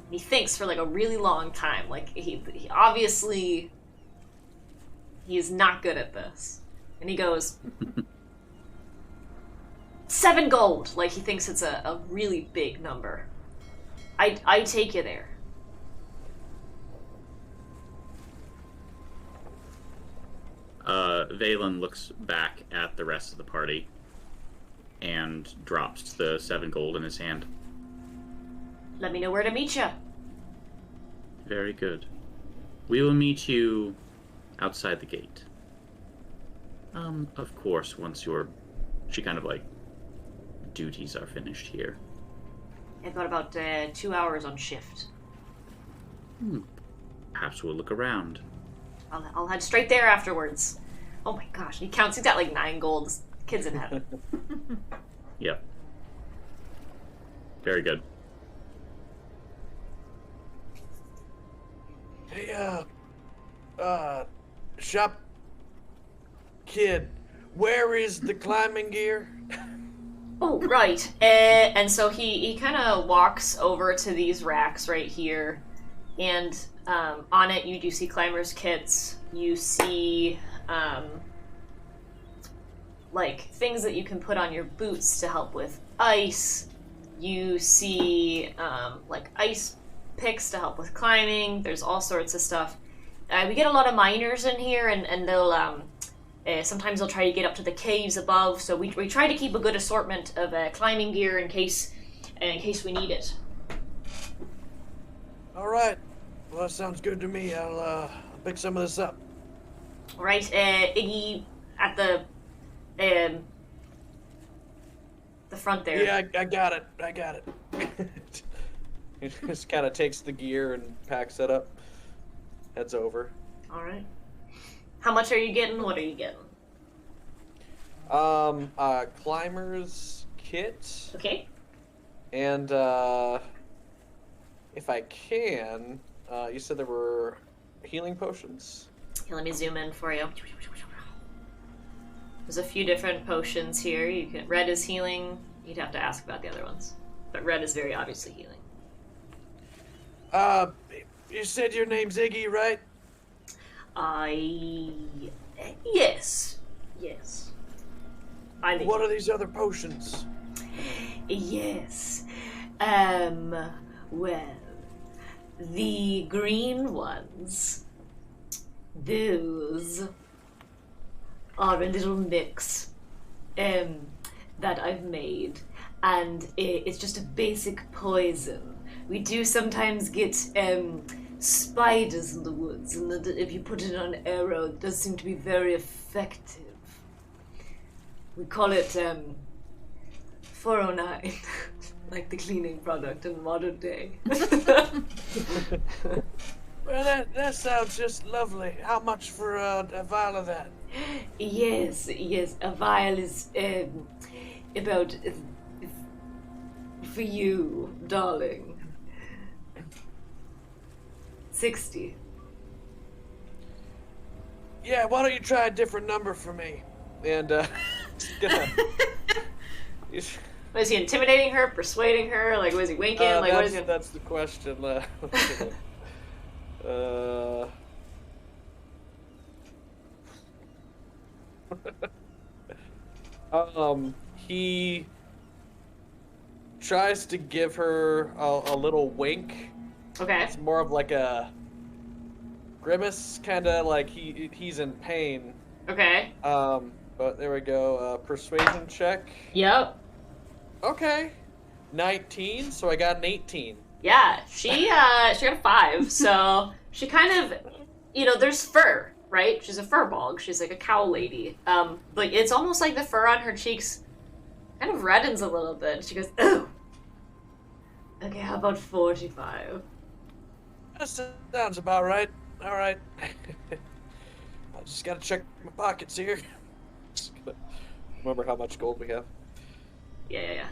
He thinks for like a really long time. Like, he obviously... He is not good at this. And he goes... 7 gold! Like, he thinks it's a really big number. I'd take you there. Valen looks back at the rest of the party and drops the 7 gold in his hand. Let me know where to meet you. Very good. We will meet you outside the gate. Of course, once she kind of like, duties are finished here. I've got about 2 hours on shift. Perhaps we'll look around. I'll head straight there afterwards. Oh my gosh, he counts. He's got like 9 gold. This kid's in heaven. Yep. Very good. Hey, shop kid, where is the climbing gear? Oh, right. And so he kind of walks over to these racks right here, and on it you do see climbers' kits. You see like things that you can put on your boots to help with ice. You see like ice picks to help with climbing. There's all sorts of stuff. We get a lot of miners in here, and they'll sometimes they'll try to get up to the caves above. So we try to keep a good assortment of climbing gear in case we need it. All right. Well, that sounds good to me. I'll pick some of this up. All right, Iggy at the front there. Yeah, I got it. He just kind of takes the gear and packs it up. Heads over. All right. How much are you getting? What are you getting? Climber's kit. Okay. And, if I can, you said there were healing potions? Here, let me zoom in for you. There's a few different potions here. Red is healing. You'd have to ask about the other ones. But red is very obviously healing. You said your name's Iggy, right? Yes. What are these other potions? Yes. Well, the green ones, those are a little mix, that I've made, and it's just a basic poison. We do sometimes get, spiders in the woods, and if you put it on an arrow, it does seem to be very effective. We call it, 409, like the cleaning product in modern day. Well, that sounds just lovely. How much for a vial of that? Yes, a vial is, about, for you, darling, 60. Yeah, why don't you try a different number for me? And, Was he intimidating her, persuading her? Like, was he winking? Like, what is he? That's the question. He tries to give her a little wink. Okay. It's more of like a grimace, kind of like he's in pain. Okay. But there we go. Persuasion check. Yep. Okay. 19, so I got an 18. Yeah, she got a 5, so she kind of, there's fur, right? She's a fur bog. She's like a cow lady. But it's almost like the fur on her cheeks kind of reddens a little bit. She goes, oh. Okay, how about 45? That sounds about right. All right. I just gotta check my pockets here. Remember how much gold we have. Yeah.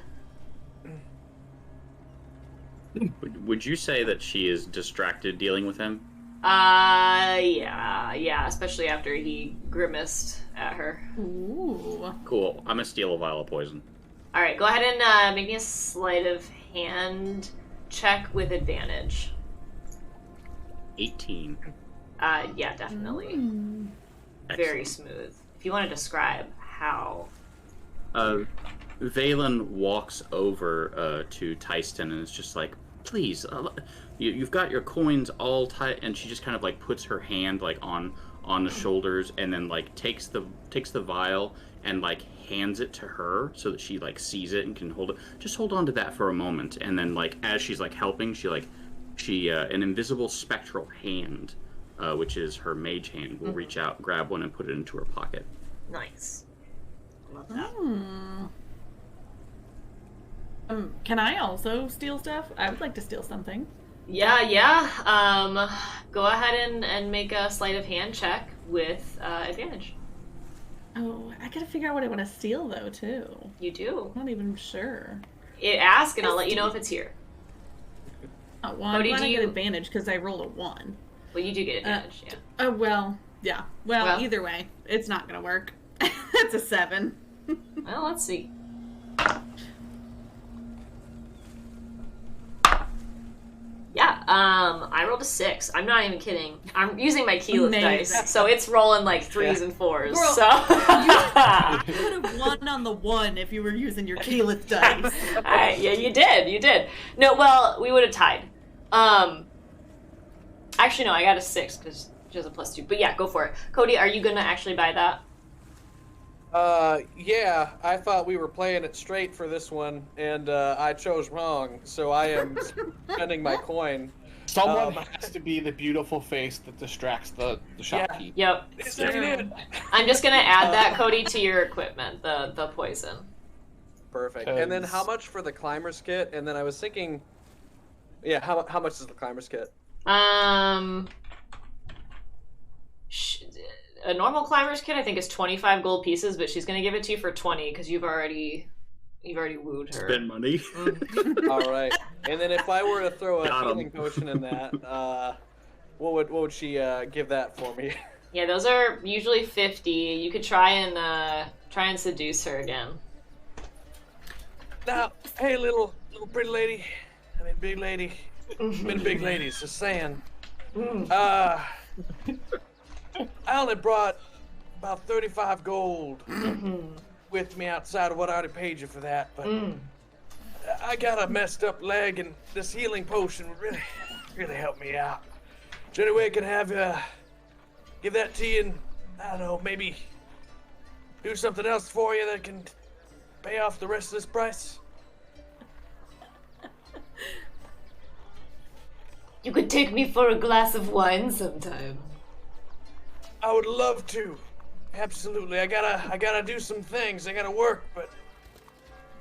Would you say that she is distracted dealing with him? Yeah, especially after he grimaced at her. Ooh. Cool. I'm gonna steal a vial of poison. Alright, go ahead and make me a sleight of hand check with advantage. 18. Yeah, definitely. Very Excellent. smooth. If you want to describe how. Valen walks over to Tyston and is just like, please, you've got your coins all tight, and she just kind of like puts her hand like on the shoulders, and then like takes the vial and like hands it to her so that she like sees it and can hold it. Just hold on to that for a moment, and then like as she's like helping, she an invisible spectral hand, which is her mage hand, will reach out, grab one, and put it into her pocket. Nice. Love that. Can I also steal stuff? I would like to steal something. Yeah. Go ahead and make a sleight of hand check with advantage. Oh, I gotta figure out what I want to steal though too. You do. I'm not even sure. Ask and I'll let you know if it's here. Oh, well, Cody, I'm glad do I you- get advantage because I rolled a 1. Well, you do get advantage, yeah. Oh, well, yeah. Well. Either way, it's not gonna work. That's a 7. Well, let's see. Yeah, I rolled a 6. I'm not even kidding. I'm using my keyless Amazing. dice, so it's rolling like 3s and 4s. Girl, So You could have won on the 1 if you were using your keyless dice. yeah, you did. No, well, we would have tied. Actually, no, I got a 6 because she has a +2. But yeah, go for it. Cody, are you gonna actually buy that? Yeah, I thought we were playing it straight for this one, and I chose wrong, so I am spending my coin. Someone has to be the beautiful face that distracts the shopkeep. Yep. Is that it? I'm just gonna add that, Cody, to your equipment, the poison. Perfect. And then how much for the climber's kit? And then I was thinking, yeah, how much is the climber's kit? A normal climber's kit I think is 25 gold pieces, but she's gonna give it to you for 20 because you've already wooed her. Spend money. All right. And then if I were to throw a Got 'em. healing potion in that, what would she give that for me? Yeah, those are usually 50. You could try and seduce her again. Now, hey, little pretty lady. I mean, big lady. Been big ladies, just saying. Mm. I only brought about 35 gold with me outside of what I already paid you for that, but I got a messed up leg, and this healing potion would really help me out. Is there any way I can have give that to you and, I don't know, maybe do something else for you that can pay off the rest of this price? You could take me for a glass of wine sometime. I would love to. Absolutely. I gotta do some things. I gotta work, but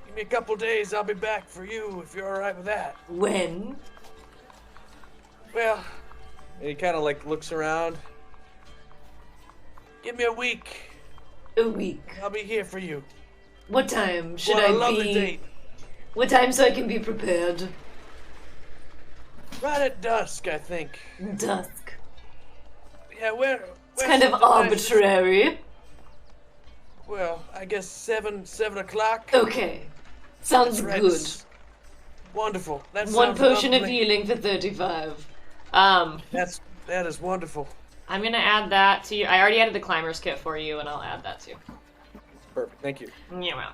give me a couple days. I'll be back for you if you're all right with that. When? Well, and he kind of like looks around. Give me a week. A week. I'll be here for you. What time should What a I lovely be? date. What time so I can be prepared? Right at dusk, I think. Dusk. Yeah, where? It's kind of arbitrary. Well, I guess 7 o'clock. Okay. Sounds Right. good. Wonderful. That One sounds potion of lovely. healing for 35. That is wonderful. I'm gonna add that to you. I already added the climber's kit for you, and I'll add that too. Perfect. Thank you. You're welcome.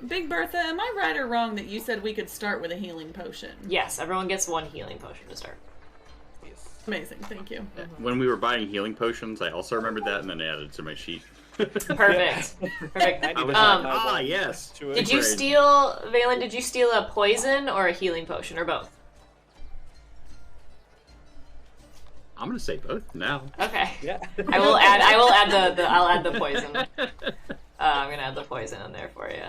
Big Bertha, am I right or wrong that you said we could start with a healing potion? Yes, everyone gets one healing potion to start. Yes. Amazing, thank you. When we were buying healing potions, I also remembered that and then added it to my sheet. Perfect. Perfect. I was Um, yes. To it. Did you Great. steal, Valen, did you steal a poison or a healing potion, or both? I'm gonna say both now. Okay. Yeah. I'll add the poison. I'm gonna add the poison in there for you.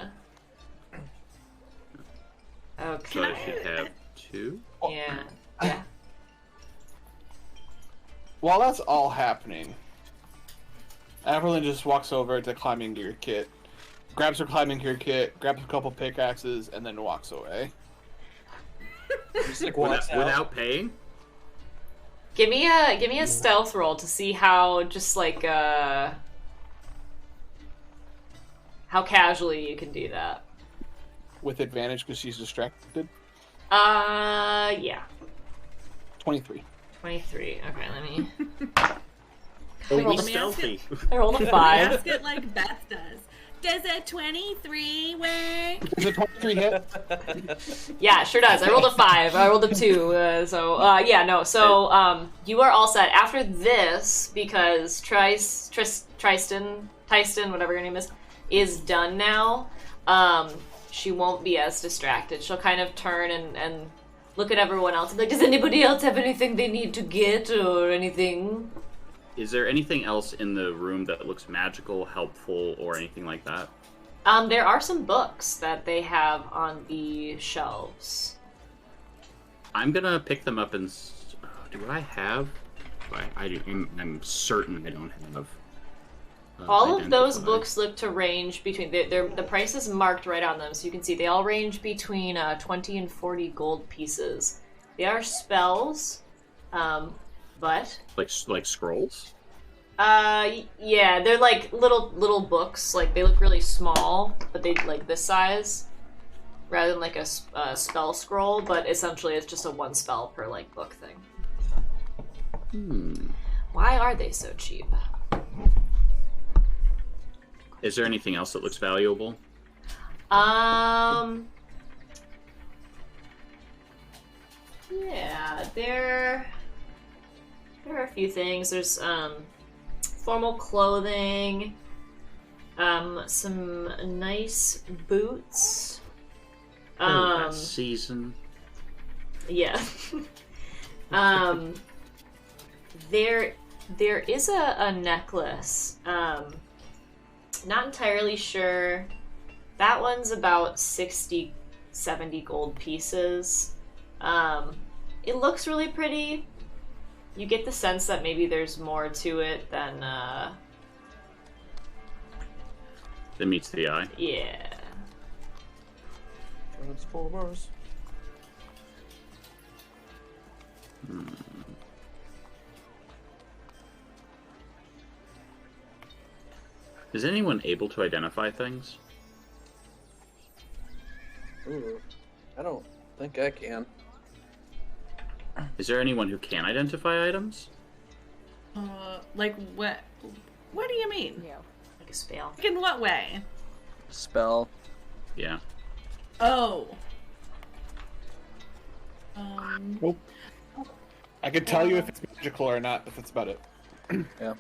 So I Okay. should have 2. Yeah. Yeah. While that's all happening, Evelyn just walks over to climbing gear kit, grabs her climbing gear kit, grabs a couple pickaxes, and then walks away. Just like walks out. Without paying? Give me a stealth roll to see how just like how casually you can do that. With advantage because she's distracted. Yeah. 23. 23. Okay, let me. Be rolled a- stealthy. I rolled a 5. Ask it like Beth does. Does a 23 work? Is it 23 hit? Yeah, it sure does. I rolled a 5. I rolled a 2. Yeah, no. So, you are all set. After this, because Tristan, whatever your name is done now, she won't be as distracted. She'll kind of turn and look at everyone else and be like, does anybody else have anything they need to get or anything? Is there anything else in the room that looks magical, helpful, or anything like that? There are some books that they have on the shelves. I'm gonna pick them up and... do I have? I'm certain I don't have. All of those identified. books look to range between... the price is marked right on them, so you can see they all range between 20 and 40 gold pieces. They are spells, but... Like scrolls? Yeah, they're like little books. Like, they look really small, but they like this size, rather than like a spell scroll. But essentially, it's just a one spell per like book thing. Why are they so cheap? Is there anything else that looks valuable? Yeah, there are a few things. There's formal clothing, some nice boots. That season. Yeah. There is a necklace. Not entirely sure. That one's about 60, 70 gold pieces. It looks really pretty. You get the sense that maybe there's more to it than, That meets the eye. yeah. Transformers. Is anyone able to identify things? Ooh, I don't think I can. Is there anyone who can identify items? Like what? What do you mean? Yeah. Like a spell. Like in what way? Spell. Yeah. Oh. Nope. I could tell you if it's magical or not, but that's about it. Yeah.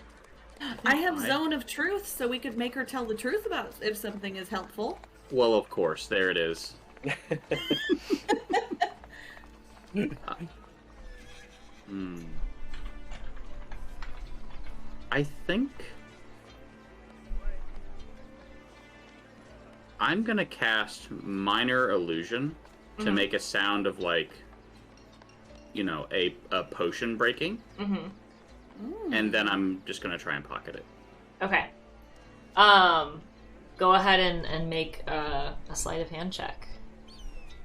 I have Zone of Truth, so we could make her tell the truth about if something is helpful. Well, of course. There it is. I think I'm gonna cast Minor Illusion to make a sound of like, you know, a potion breaking, and then I'm just gonna try and pocket it. Okay. Go ahead and make a sleight of hand check.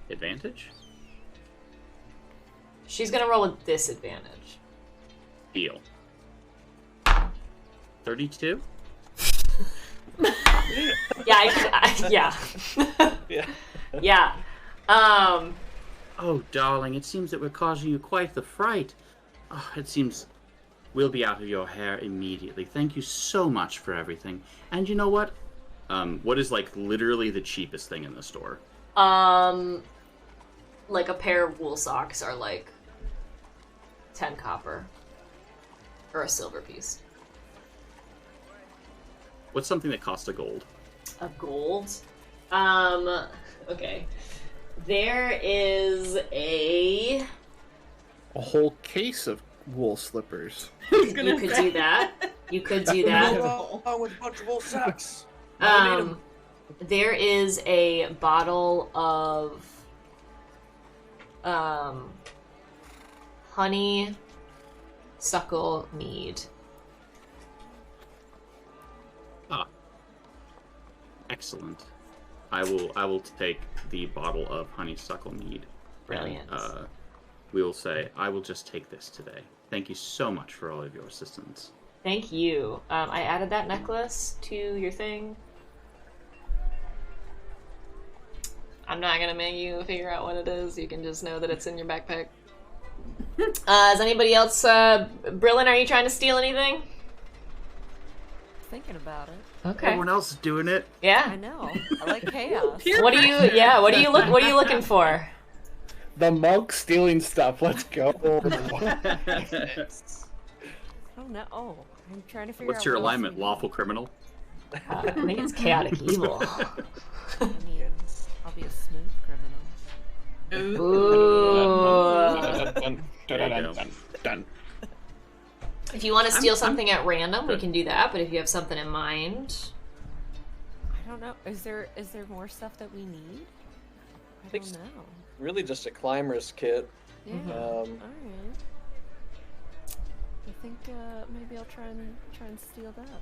Advantage? She's gonna roll with disadvantage. Deal. 32? Yeah. Yeah. Yeah. Oh, darling, it seems that we're causing you quite the fright. Oh, it seems we'll be out of your hair immediately. Thank you so much for everything. And you know what? What is, like, literally the cheapest thing in the store? Like a pair of wool socks are like 10 copper. Or a silver piece. What's something that costs a gold? A gold? Okay. There is a whole case of wool slippers. You could do that. You could do that. Along with a bunch of old socks. There is a bottle of honeysuckle mead. Ah. Excellent. I will take the bottle of honeysuckle mead. Brilliant. And, we will say, I will just take this today. Thank you so much for all of your assistance. Thank you. I added that necklace to your thing. I'm not gonna make you figure out what it is. You can just know that it's in your backpack. Is anybody else, Brillin, are you trying to steal anything? Thinking about it. Okay. Everyone else is doing it. I Yeah. know. I like chaos. What are you? Yeah. What are you looking for? The monk stealing stuff. Let's go. Oh no! Oh, I'm trying to figure out. What's your what else alignment? we Lawful criminal? I think it's chaotic evil. need. I mean, I'll be a smooth criminal. Ooh. Done. If you want to steal something at random, we can do that. But if you have something in mind, I don't know. Is there more stuff that we need? I think don't so. know. Really just a climber's kit. Yeah. Um, All right. I think maybe I'll try and steal that.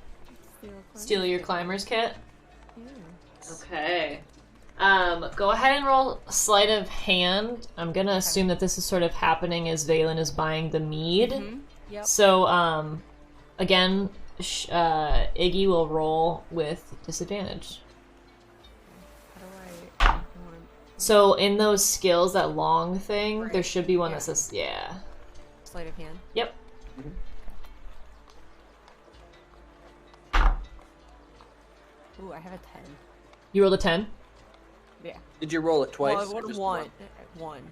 steal your climber's kit. Yeah. Okay. Go ahead and roll sleight of hand. I'm gonna assume that this is sort of happening as Valen is buying the mead. Mm-hmm. Yep. So, again, Iggy will roll with disadvantage. How do I? So in those skills, that long thing, Right. there should be one Yeah. that says, yeah. Sleight of hand. Yep. Ooh, I have a 10. You rolled a 10? Yeah. Did you roll it twice? Well, I or rolled just one. One.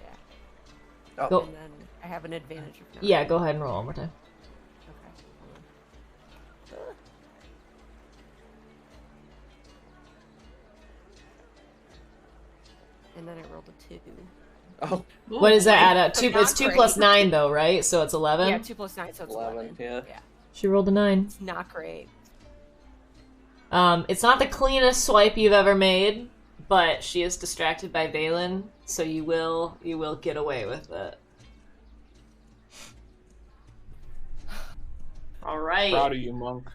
Yeah. Oh. Go. And then I have an advantage of 9. Yeah, go ahead and roll one more time. Okay. Hold on. And then I rolled a 2. Oh, What does that add up? So Two. not It's 2 great. plus 9, though, right? So it's 11. Yeah, 2 plus 9, so it's 11. yeah. Yeah. She rolled a 9. It's not great. It's not the cleanest swipe you've ever made, but she is distracted by Valen, so you will get away with it. All right. Proud of you, monk.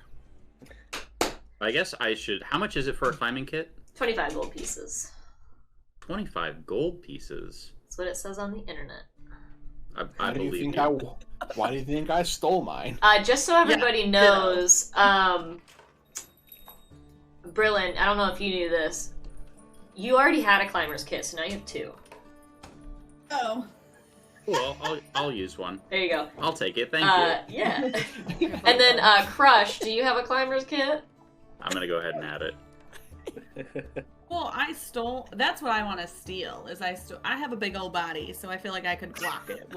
I guess I should. How much is it for a climbing kit? 25 gold pieces. 25 gold pieces. That's what it says on the internet. I Why do you believe think you. Why do you think I stole mine? Just so everybody knows, Brillin, I don't know if you knew this. You already had a climber's kit, so now you have 2. Oh. Cool. I'll use one. There you go. I'll take it. Thank you. Yeah. And then, Crush, do you have a climber's kit? I'm gonna go ahead and add it. Well, I stole. That's what I want to steal. I have a big old body, so I feel like I could block it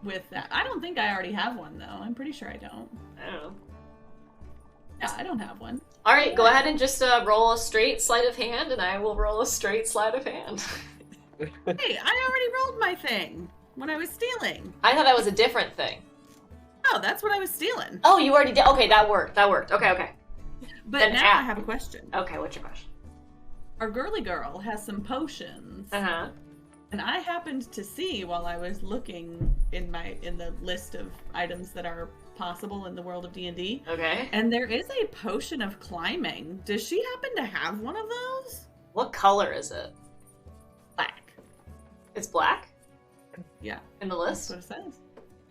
with that. I don't think I already have one though. I'm pretty sure I don't. I don't know. Yeah, I don't have one. All right, go ahead and just roll a straight sleight of hand, and I will roll a straight sleight of hand. Hey, I already rolled my thing when I was stealing. I thought that was a different thing. Oh, that's what I was stealing. Oh, you already did. Okay, that worked. Okay. But Then now I have a question. Okay, what's your question? Our girly girl has some potions. Uh-huh. And I happened to see while I was looking in the list of items that are possible in the world of D&D. Okay. And there is a potion of climbing. Does she happen to have one of those? What color is it? Black. It's black? Yeah. In the That's list? what it says.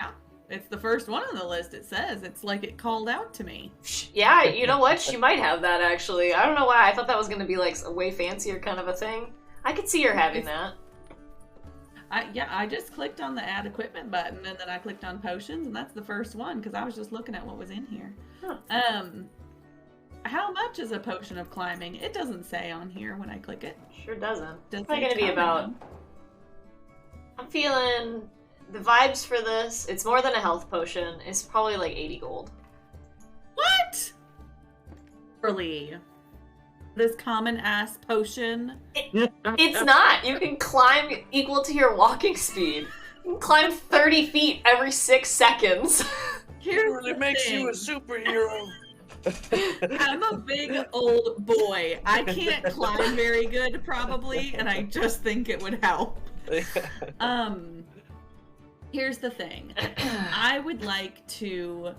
Yeah. It's the first one on the list, it says. It's like it called out to me. Yeah, you know what? She might have that, actually. I don't know why. I thought that was going to be, like, a way fancier kind of a thing. I could see her having that. I just clicked on the add equipment button, and then I clicked on potions, and that's the first one, because I was just looking at what was in here. Huh. How much is a potion of climbing? It doesn't say on here when I click it. Sure doesn't. Does It's probably it going to be common, about... I'm feeling... The vibes for this, it's more than a health potion. It's probably like 80 gold. What? Really? This common ass potion? It's not! You can climb equal to your walking speed. You can climb 30 feet every 6 seconds. Here's It really the makes thing. you a superhero. I'm a big old boy. I can't climb very good, probably, and I just think it would help. Here's the thing. I would like to,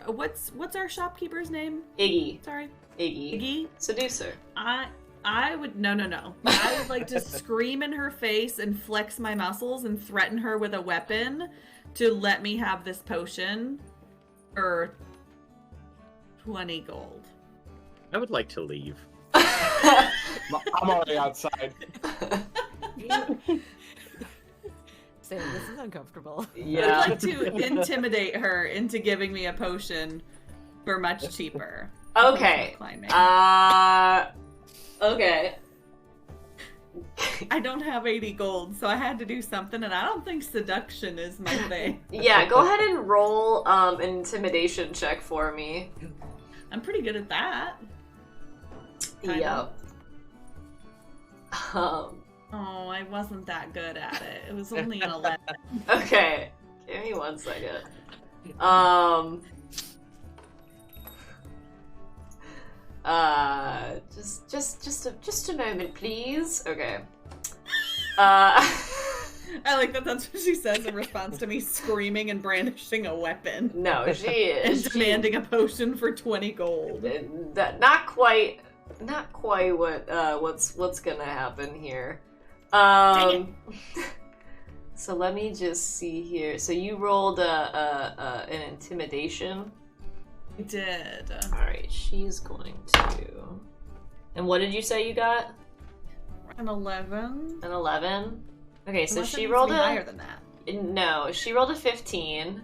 what's our shopkeeper's name? Iggy. Sorry. Iggy. Iggy? Seducer. I would, no. I would like to scream in her face and flex my muscles and threaten her with a weapon to let me have this potion for 20 gold. I would like to leave. I'm already outside. Sam, this is uncomfortable. Yeah. I'd like to intimidate her into giving me a potion for much cheaper. Okay. Climbing. Okay. I don't have 80 gold, so I had to do something, and I don't think seduction is my thing. Yeah, go ahead and roll an intimidation check for me. I'm pretty good at that. Kinda. Yep. Oh, I wasn't that good at it. It was only an 11. Okay. Give me 1 second. Just a moment, please. Okay. I like that that's what she says in response to me screaming and brandishing a weapon. No, she And is. demanding a potion for 20 gold. Not quite what's gonna happen here. So let me just see here. So you rolled an intimidation. I did. All right, she's going to. And what did you say you got? An 11. An 11. Okay, so Unless it she needs to rolled be a. higher than that. No, she rolled a 15.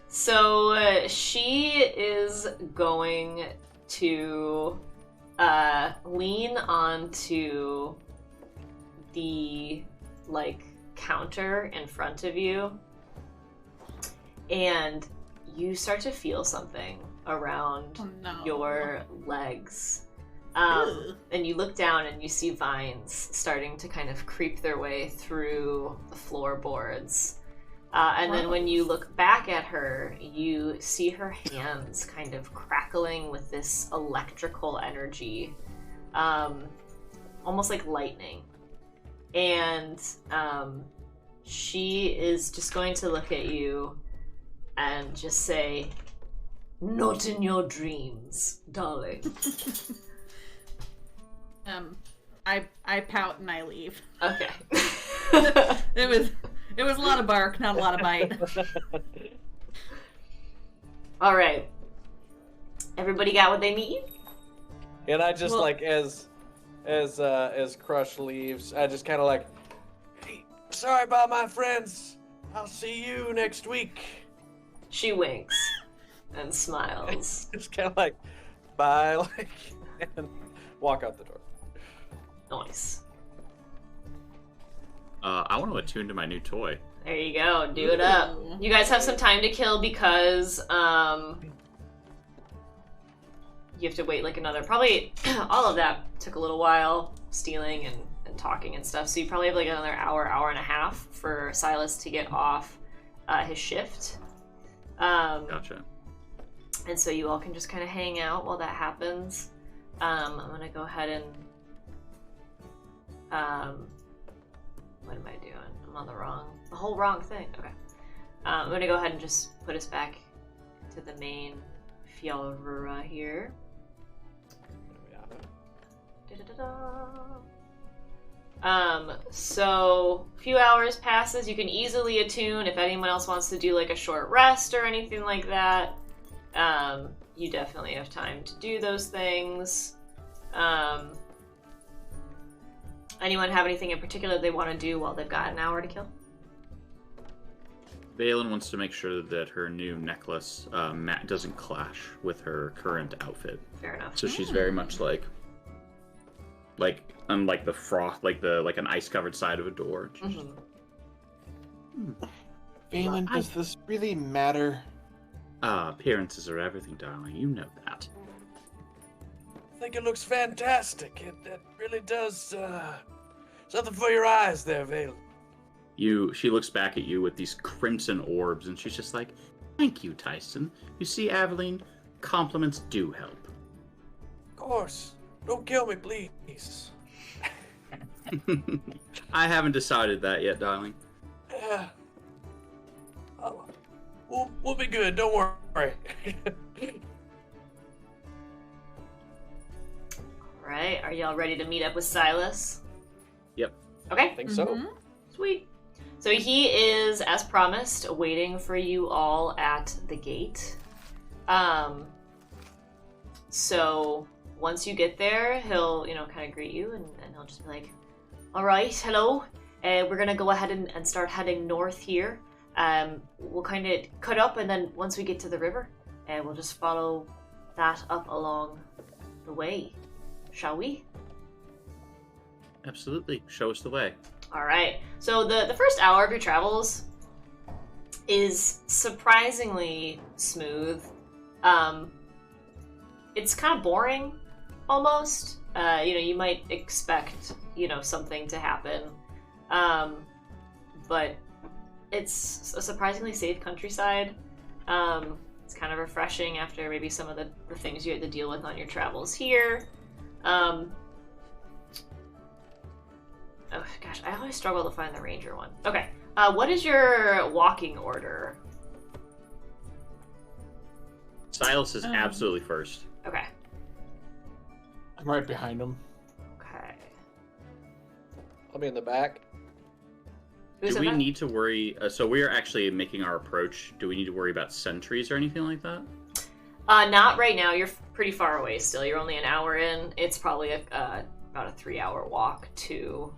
So she is going to lean onto the counter in front of you, and you start to feel something around Oh no. your legs. Ugh. And you look down and you see vines starting to kind of creep their way through the floorboards. And then when you look back at her, you see her hands kind of crackling with this electrical energy, almost like lightning. And she is just going to look at you and just say, "Not in your dreams, darling." I pout and I leave. Okay. It was a lot of bark, not a lot of bite. All right. Everybody got what they need? And I just Well- as Crush leaves. I just kind of like, hey, sorry about my friends. I'll see you next week. She winks and smiles. It's kind of like, bye, like, and walk out the door. Nice. I want to attune to my new toy. There you go. Do it up. You guys have some time to kill because you have to wait like another, probably all of that took a little while, stealing and talking and stuff. So you probably have like another hour and a half for Silas to get off his shift. Gotcha. And so you all can just kind of hang out while that happens. I'm gonna go ahead and what am I doing? I'm on the whole wrong thing. Okay. I'm gonna go ahead and just put us back to the main Fialrura here. So a few hours passes. You can easily attune if anyone else wants to do like a short rest or anything like that. You definitely have time to do those things. Anyone have anything in particular they want to do while they've got an hour to kill? Valen wants to make sure that her new necklace doesn't clash with her current outfit. Fair enough. So she's very much like unlike the frost, like an ice-covered side of a door. Valen, does this really matter? Appearances are everything, darling. You know that. I think it looks fantastic. It really does something for your eyes there, Vale. She looks back at you with these crimson orbs, and she's just like, "Thank you, Tyson. You see, Aveline, compliments do help." Of course. Don't kill me, please. I haven't decided that yet, darling. Yeah. We'll be good. Don't worry. Alright, are y'all ready to meet up with Silas? Yep. Okay. I think so. Sweet. So he is, as promised, waiting for you all at the gate. So once you get there, he'll, kind of greet you, and he'll just be like, "All right, hello. We're gonna go ahead and start heading north here. We'll kind of cut up, and then once we get to the river, we'll just follow that up along the way. Shall we?" Absolutely. Show us the way. All right. So the first hour of your travels is surprisingly smooth. It's kind of boring, almost. You might expect, something to happen. But it's a surprisingly safe countryside. It's kind of refreshing after maybe some of the things you had to deal with on your travels here. Oh gosh, I always struggle to find the ranger one. Okay, what is your walking order? Silas is absolutely first. Okay. I'm right behind him. Okay. I'll be in the back. Who's Do in we that? need to worry? So we are actually making our approach. Do we need to worry about sentries or anything like that? Not right now. You're pretty far away still. You're only an hour in. It's probably about a 3-hour walk to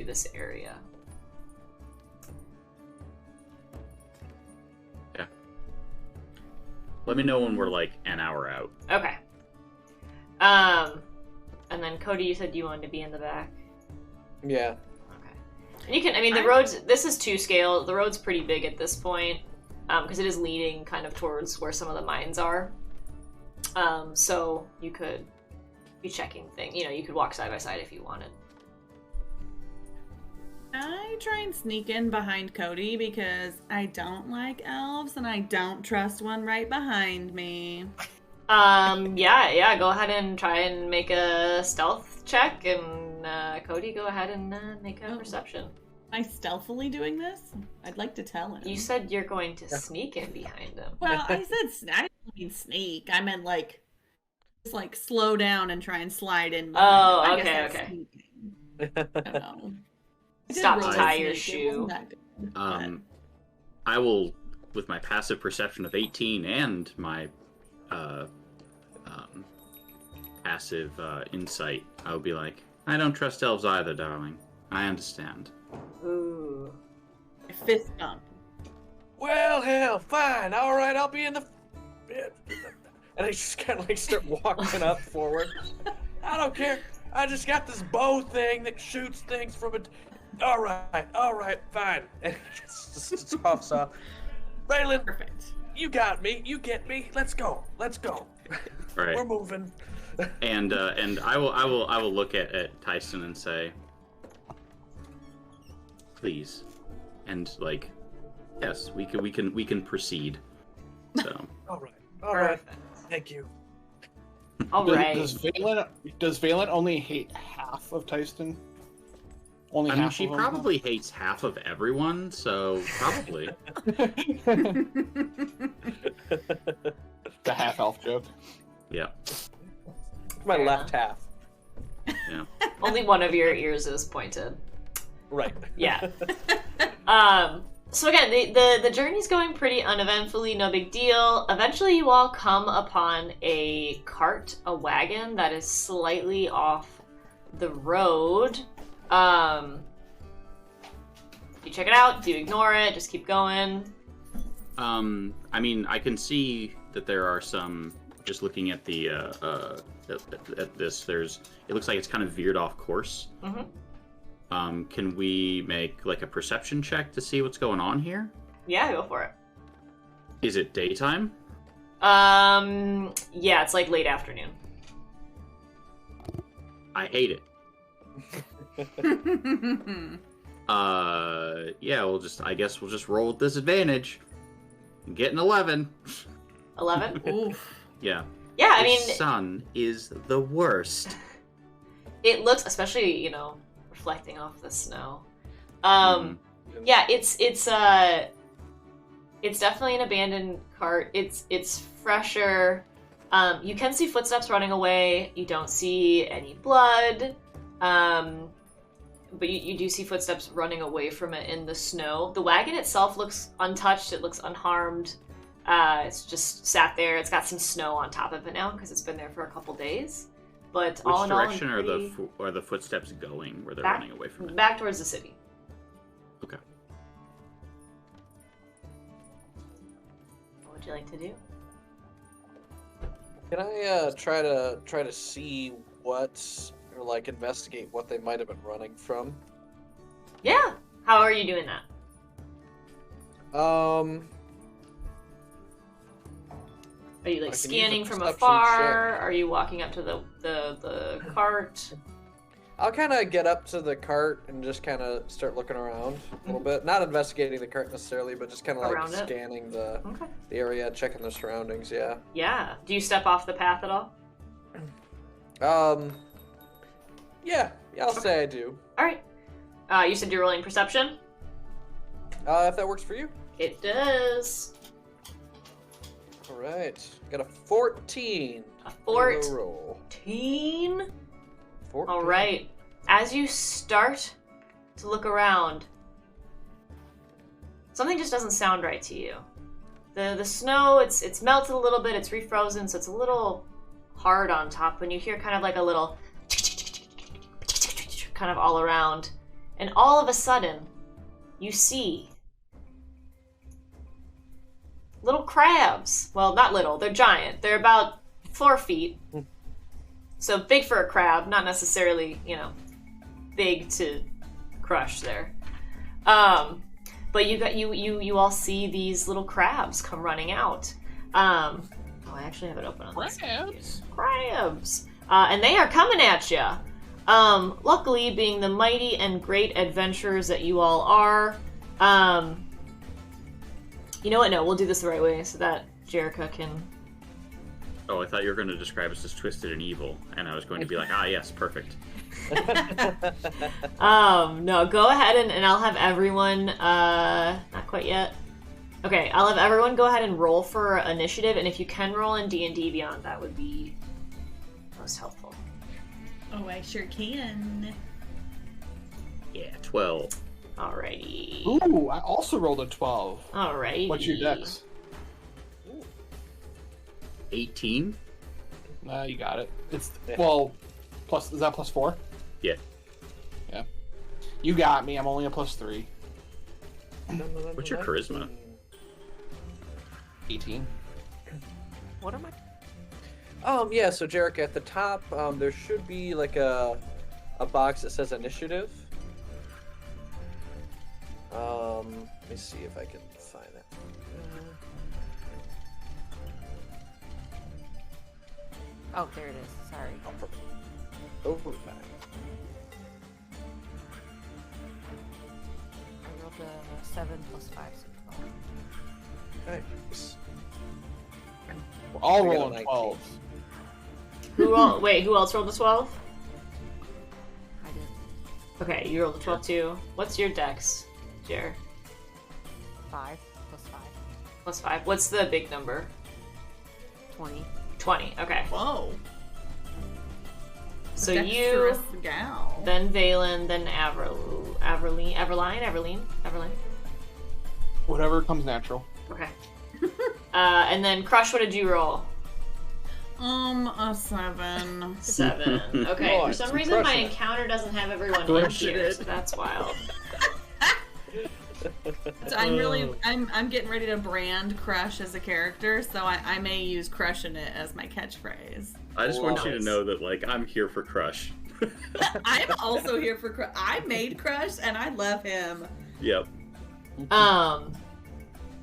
this area. Yeah. Let me know when we're like an hour out. Okay. And then Cody, you said you wanted to be in the back. Yeah. Okay. And you can. The roads. This is 2 scale. The road's pretty big at this point, because it is leading kind of towards where some of the mines are. So you could be checking things. You could walk side by side if you wanted. I try and sneak in behind Cody because I don't like elves and I don't trust one right behind me. Yeah, go ahead and try and make a stealth check, and Cody, go ahead and make a perception. Am I stealthily doing this? I'd like to tell him. You said you're going to sneak in behind him. Well, I didn't mean sneak. I meant just slow down and try and slide in behind him. I guess that's okay. sneaking. I don't know. Stop to roll tie a your sneak. It shoe. wasn't that good, but- I will, with my passive perception of 18 and my passive insight, I would be like, I don't trust elves either, darling. I understand. Ooh. Fist bump. Well, hell, fine. All right, I'll be in the. And I just kind of like start walking up forward. I don't care. I just got this bow thing that shoots things from it. All right, fine. And he just hops off. Raylan, Perfect. you got me. You get me. Let's go. Right. We're moving. And I will look at Tyson and say, please, and like, yes, we can proceed. So. All right. Thank you. All right. Does Valen only hate half of Tyson? Only I mean, half she of them? probably hates half of everyone, so probably. The half elf joke. Yeah. My Fair left half. Yeah. Only one of your ears is pointed. Right. Yeah. So again, the journey's going pretty uneventfully, no big deal. Eventually you all come upon a cart, a wagon that is slightly off the road. You check it out, do you ignore it, just keep going? I mean, I can see that there are some, just looking at the, at this, it looks like it's kind of veered off course. Mm-hmm. Can we make like a perception check to see what's going on here? Yeah, go for it. Is it daytime? Yeah, it's like late afternoon. I hate it. Yeah, I guess we'll just roll with disadvantage. I'm getting 11. 11? Oof. Yeah. Yeah, I The mean, sun is the worst. it looks, especially, reflecting off the snow. Mhm. Yeah, it's definitely an abandoned cart. It's fresher. You can see footsteps running away. You don't see any blood. But you do see footsteps running away from it in the snow. The wagon itself looks untouched. It looks unharmed. It's just sat there. It's got some snow on top of it now because it's been there for a couple days. But Which all in all, direction are the footsteps going where they're running away from it? back towards the city. Okay. What would you like to do? Can I try to see or like investigate what they might have been running from? Yeah. How are you doing that? Are you I like can scanning use a from perception afar? check. Are you walking up to the cart? I'll kind of get up to the cart and just kind of start looking around a little bit. Not investigating the cart necessarily, but just kind of like Around it? scanning the Okay. area, checking the surroundings. Yeah. Yeah. Do you step off the path at all? Yeah. I'll say I do. All right. You said you're rolling perception. If that works for you. It does. All right. Got a 14. A on the roll. 14. 14. All right. As you start to look around, something just doesn't sound right to you. The snow, it's melted a little bit. It's refrozen, so it's a little hard on top. When you hear kind of like a little kind of all around, and all of a sudden, you see little crabs. Well, not little. They're giant. They're about 4 feet. So big for a crab, not necessarily, big to crush there. But you all see these little crabs come running out. I actually have it open on this. Crabs. And they are coming at you. Luckily, being the mighty and great adventurers that you all are, you know what? No, we'll do this the right way so that Jerica can. Oh, I thought you were going to describe us as twisted and evil, and I was going to be like, yes, perfect. No, go ahead and I'll have everyone, not quite yet. Okay, I'll have everyone go ahead and roll for initiative, and if you can roll in D&D Beyond, that would be most helpful. Oh, I sure can. Yeah, 12. Alrighty. Ooh, I also rolled a 12. Alrighty. What's your dex? 18? You got it. It's, Yeah. well, Is that +4? Yeah. Yeah. You got me. I'm only a +3. What's your charisma? 18. What am I? Yeah, so Jarek, at the top, there should be like a box that says initiative. Let me see if I can find it. Oh, there it is. Sorry. Over 5. I rolled a 7 + 5, so 12. Nice. We're all I got a rolling 19. 12s. Who else rolled a 12? I did. Okay, you rolled a 12 too. What's your dex, Jer? 5 + 5. +5. What's the big number? 20. 20. Okay. Whoa. So Dexterous you, gal. then Valen, then Everline. Whatever comes natural. Okay. And then Crush, what did you roll? A 7. 7. Okay. Oh, For some I'm reason, my crushing it. encounter doesn't have everyone in Crushing here, it. so that's wild. So I'm getting ready to brand Crush as a character, so I may use crushing it as my catchphrase. I just want you to Nice. know that, like, I'm here for Crush. I'm also here for Crush. I made Crush and I love him. Yep. All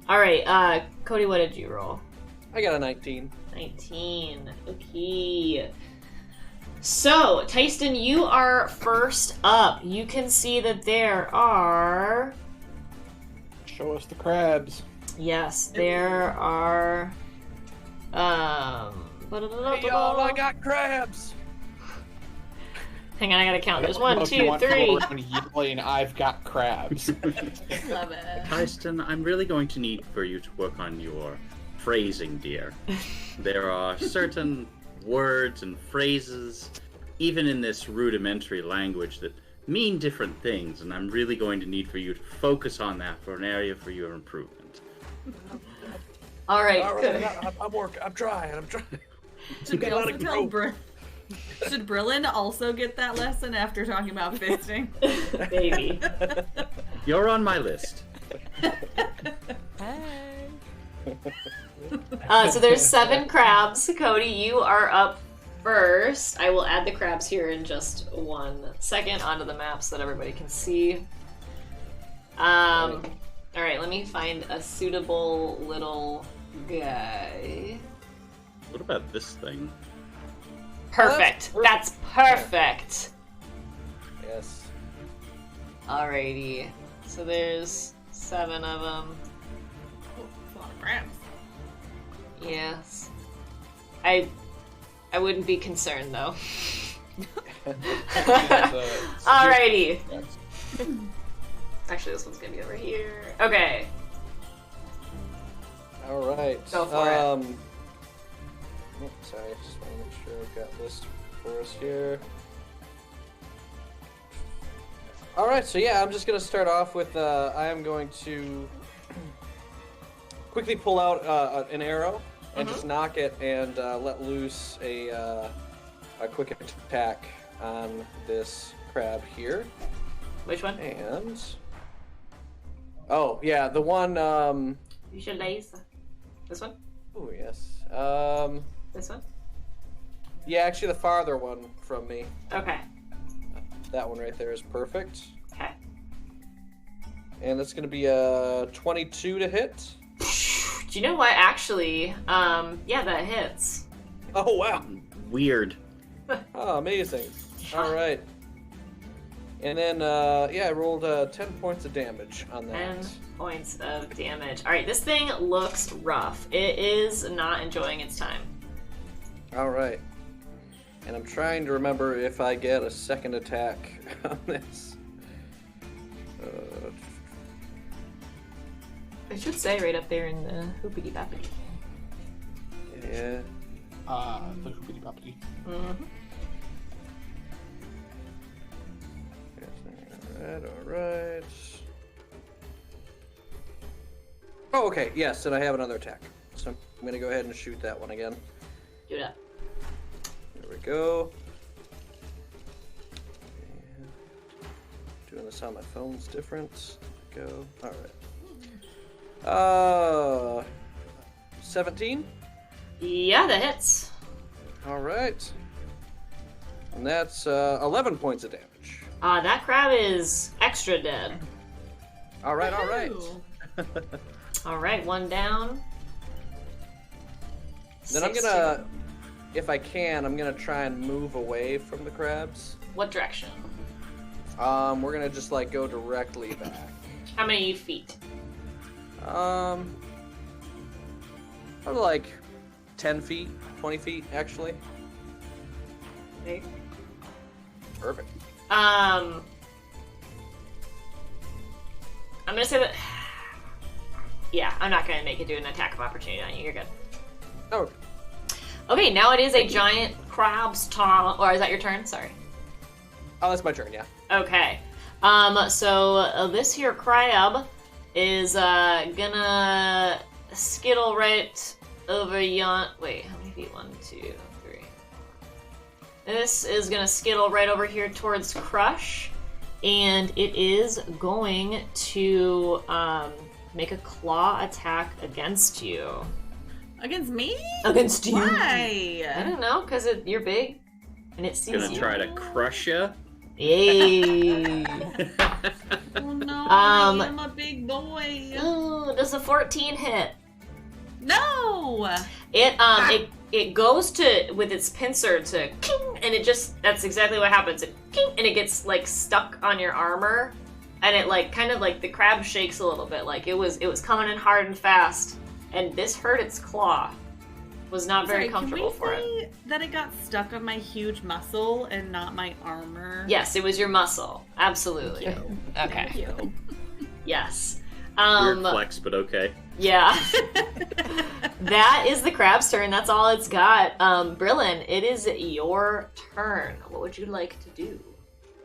right. Cody, what did you roll? I got a 19. 19. Okay. So, Tyston, you are first up. You can see that there are... Show us the crabs. Yes, there are... Hey, y'all, I got crabs! Hang on, I gotta count. There's I don't know 1, if you 2, want to 3. go around yelling, I've got crabs. Love it. Tyston, I'm really going to need for you to work on your phrasing, dear. There are certain words and phrases, even in this rudimentary language, that mean different things, and I'm really going to need for you to focus on that for an area for your improvement. All right. I'm working. I'm trying. Should we Gotta let also it tell grow. Should Brillin also get that lesson after talking about fisting? Baby. You're on my list. Hey. So there's 7 crabs. Cody, you are up first. I will add the crabs here in just 1 second onto the map so that everybody can see. All right, let me find a suitable little guy. What about this thing? Perfect. That's perfect. Yes. Alrighty. So there's 7 of them. Oh, it's a lot of crabs. Yes. I wouldn't be concerned though. Alrighty. Actually, this one's gonna be over here. Okay. All right. Go for it. Sorry, I just want to make sure I've got this for us here. All right, so yeah, I'm just gonna start off with. I am going to quickly pull out an arrow and just knock it and let loose a quick attack on this crab here. Which one? And oh yeah, the one. You should lace. This one? Oh yes. This one? Yeah, actually, the farther one from me. Okay. That one right there is perfect. Okay. And that's going to be a 22 to hit. Do you know what? Actually, yeah, that hits. Oh, wow. Weird. Oh, amazing. All right. And then, yeah, I rolled 10 points of damage on that. 10 points of damage. All right, this thing looks rough. It is not enjoying its time. All right. And I'm trying to remember if I get a second attack on this. It should say right up there in the hoopity boppity. Yeah. The hoopity boppity. Mm-hmm. All right. Oh, okay. Yes, and I have another attack. So I'm going to go ahead and shoot that one again. Do it up. There we go. Notice how my phone's different. Go. All right. 17. Yeah, that hits. All right. And that's 11 points of damage. That crab is extra dead. All right. All right. Ooh. All right, one down. Then I'm 16. gonna, if I can, I'm gonna try and move away from the crabs. What direction? We're gonna just like go directly back. How many feet? Probably like 10 feet, 20 feet, actually. Okay. Perfect. I'm gonna say that. Yeah, I'm not gonna make it do an attack of opportunity on you. You're good. Oh, Okay, now it is a giant crab's turn. Or is that your turn? Sorry. oh, that's my turn, yeah. Okay. So this here crab is gonna skittle right over yon. Wait, how many feet? 1, 2, 3. This is gonna skittle right over here towards Crush, and it is going to make a claw attack against you. Against me? Against you? Why? I don't know, because you're big, and it sees Gonna you. try to crush you. Yay! Oh no, I Um, am a big boy. Ooh, does a 14 hit? No! It goes to with its pincer to king, and it just that's exactly what happens. It king, and it gets like stuck on your armor, and it like kind of like the crab shakes a little bit, like it was coming in hard and fast, and this hurt its claw. Was not very comfortable for it. Can we say that it got stuck on my huge muscle and not my armor? Yes, it was your muscle. Absolutely. Okay. Thank you. Yes. Weird flex, but okay. Yeah. That is the crab's turn. That's all it's got. Brillin, it is your turn. What would you like to do?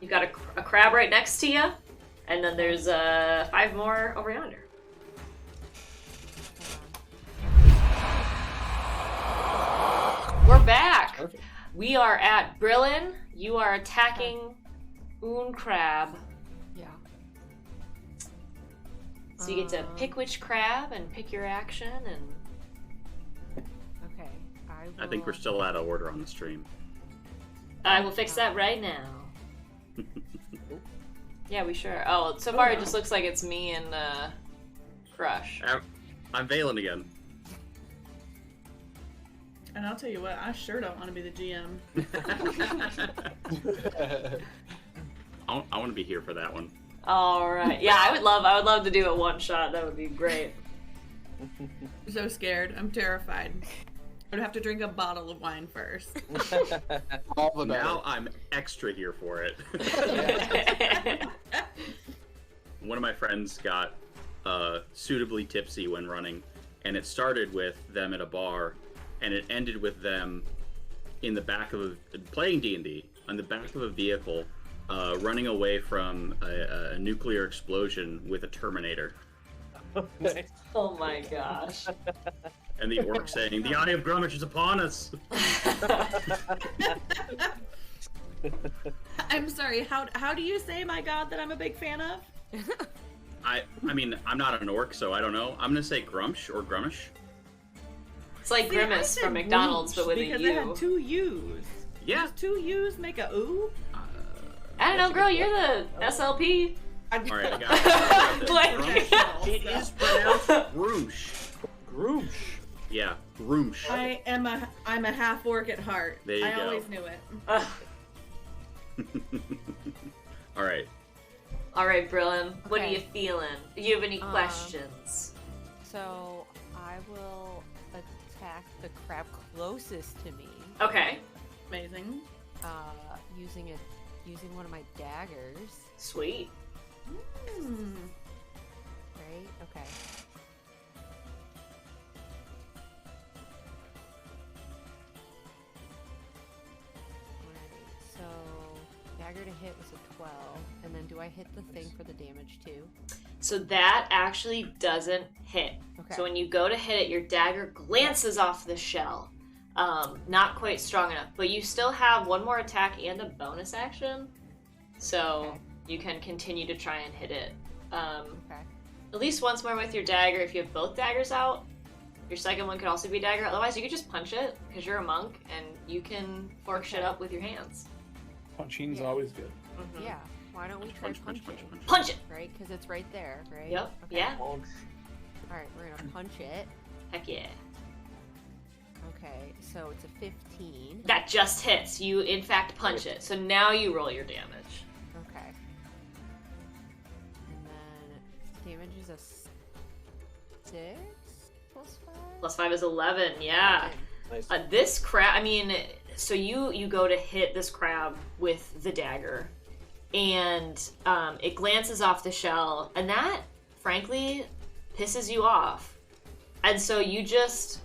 You got a crab right next to you, and then there's 5 more over yonder. We're back. Perfect. We are at Brillin. You are attacking Un Crab. Yeah. So you get to pick which crab and pick your action and Okay. I think we're still out of order on the stream. I will fix that right now. Yeah, we sure. Oh, so far it just looks like it's me and Crush. I'm Valen again. And I'll tell you what, I sure don't want to be the GM. I want to be here for that one. All right. Yeah, I would love to do a one shot. That would be great. I'm so scared. I'm terrified. I'd have to drink a bottle of wine first. All the better. Now I'm extra here for it. One of my friends got suitably tipsy when running, and it started with them at a bar, and it ended with them in the back of playing D&D on the back of a vehicle, running away from a nuclear explosion with a Terminator. Nice. Oh my gosh. And the orc saying, "The eye of Grummash is upon us." I'm sorry, how do you say my god that I'm a big fan of? I mean, I'm not an orc, so I don't know. I'm gonna say Grumsh or Grummash. It's like See, I Grimace said from McDonald's, but with a because U. it had 2 U's. Yeah. Does 2 U's make a ooh? I don't know, girl. You're the SLP. All right, I got it. Like- Grumsh. It is pronounced Groosh. Groosh. Yeah, Groosh. I'm a half orc at heart. There you I go. always knew it. All right. All right, Brillin. What are Okay. you feeling? Do you have any questions? So I will attack the crab closest to me, Okay. Amazing. using one of my daggers. Sweet. Right? Okay. Alright, so dagger to hit was a 12, and then do I hit the thing for the damage too? So that actually doesn't hit. Okay. So when you go to hit it, your dagger glances off the shell. Not quite strong enough, but you still have one more attack and a bonus action. So you can continue to try and hit it. Okay. At least once more with your dagger. If you have both daggers out, your second one could also be dagger. Otherwise, you could just punch it because you're a monk and you can fork shit up with your hands. Punching's Yeah. always good. Mhm. Yeah. Why don't we try punching? Punch it! Right? Because it's right there, right? Yep. Okay. Yeah. All right, we're gonna punch it. Heck yeah. Okay, so it's a 15. That just hits. You, in fact, punch it. So now you roll your damage. Okay. And then damage is a 6 plus 5? Plus 5 is 11. Yeah. Nice. This crab, I mean, so you go to hit this crab with the dagger, and it glances off the shell, and that, frankly, pisses you off. And so you just,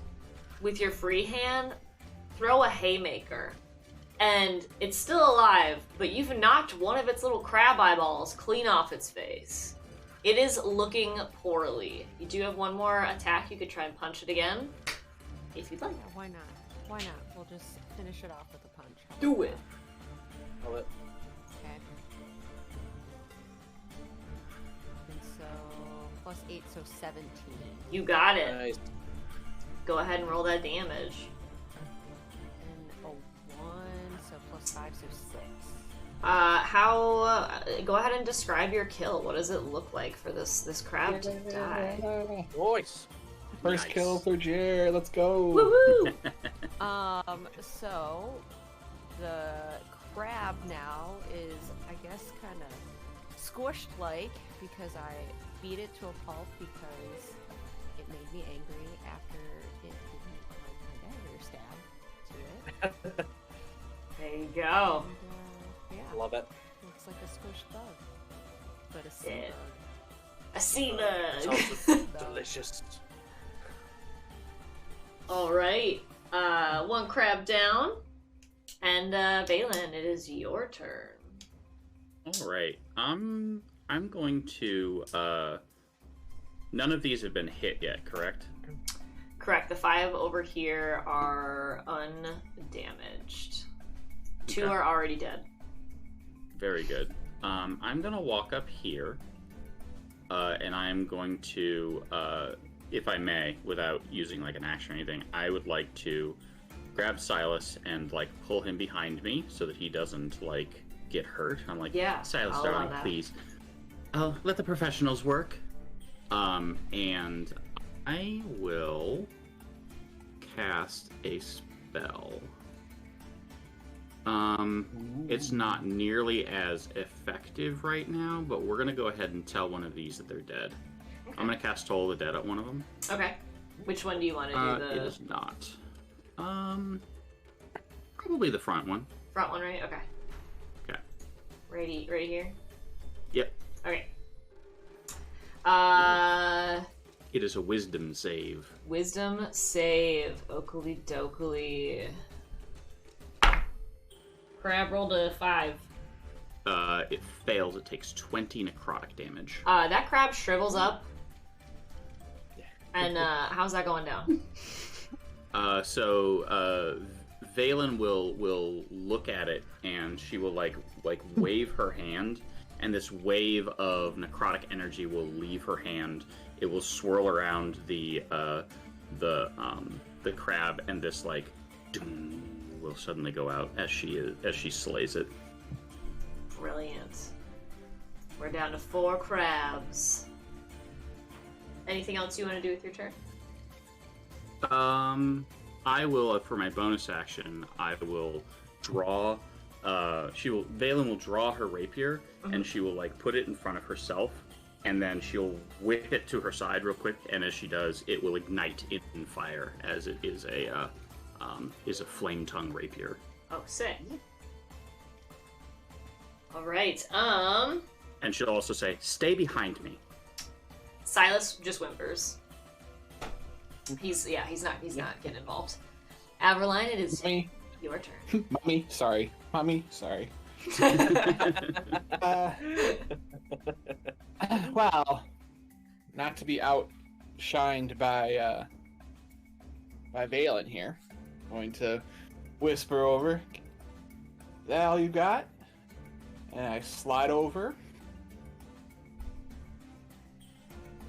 with your free hand, throw a haymaker. And it's still alive, but you've knocked one of its little crab eyeballs clean off its face. It is looking poorly. You do have one more attack. You could try and punch it again, if you'd like. Yeah, why not? Why not? We'll just finish it off with a punch. How Do about it. Love it. that? Okay. And so, plus 8, so 17. You got it. Nice. Go ahead and roll that damage. And a 1, so plus 5, so 6. Go ahead and describe your kill. What does it look like for this crab to die? Nice. First Nice. kill for Jer. Let's go. Woohoo! So the crab now is, I guess, kind of squished like because I beat it to a pulp because it made me angry after it didn't like my dagger stab to it. There you go. And, yeah, Love it. looks like a squished bug, but a sea Yeah. bug. A sea bug. Sounds delicious. All right. One crab down, and Valen, it is your turn. All right. I'm going to. None of these have been hit yet, correct? Correct. The 5 over here are undamaged. 2 Okay. are already dead. Very good. I'm gonna walk up here, and I'm going to, if I may, without using like an action or anything, I would like to grab Silas and like pull him behind me so that he doesn't like get hurt. I'm like, Yeah, Silas, I'll allow darling, that. please. I'll let the professionals work. And I will cast a spell. It's not nearly as effective right now, but we're gonna go ahead and tell one of these that they're dead. I'm gonna cast Toll the Dead at one of them. Okay. Which one do you want to do? It The is not. Probably the front one. front one, right? Okay. Okay. Right here. Yep. Okay. It is a Wisdom save. Wisdom save. Oakley dokley. Crab rolled a 5. It fails. It takes 20 necrotic damage. That crab shrivels up. And how's that going down? So Valen will look at it and she will like wave her hand, and this wave of necrotic energy will leave her hand. It will swirl around the crab, and this like doom will suddenly go out as she slays it. Brilliant. We're down to 4 crabs. Anything else you want to do with your turn? I will, for my bonus action, I will draw. Valen will draw her rapier, and she will like put it in front of herself, and then she'll whip it to her side real quick. And as she does, it will ignite in fire, as it is a flame tongue rapier. Oh, sick. All right. And she'll also say, "Stay behind me." Silas just whimpers. He's not getting involved. Aveline, it is Mommy, your turn. mommy, sorry. Mommy, sorry. Well, not to be outshined by Valen here. I'm going to whisper over. Is that all you got? And I slide over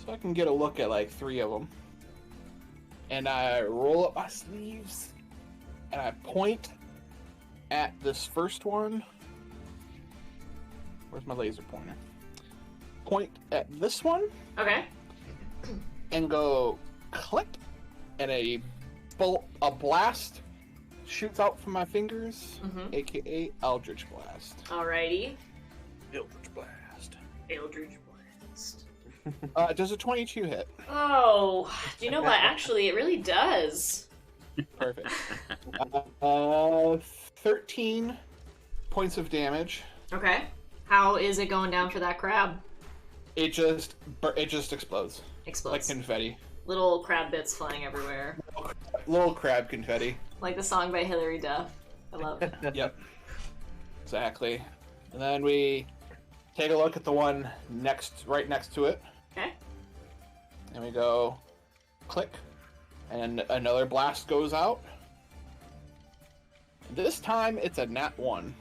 So I can get a look at like 3 of them. And I roll up my sleeves and I point at this first one. Where's my laser pointer? Point at this one Okay. and go click, and a blast shoots out from my fingers, aka Eldritch Blast. Alrighty. Eldritch Blast. Eldritch Blast. Does a 22 hit? Oh, do you know what? Actually, it really does. Perfect. 13 points of damage. Okay. How is it going down for that crab? It just explodes like Explodes. confetti. Little crab bits flying everywhere. Little crab confetti. Like the song by Hilary Duff. I love it. Yep. Exactly. And then we take a look at the one right next to it. Okay. And we go click, and another blast goes out. This time it's a nat 1.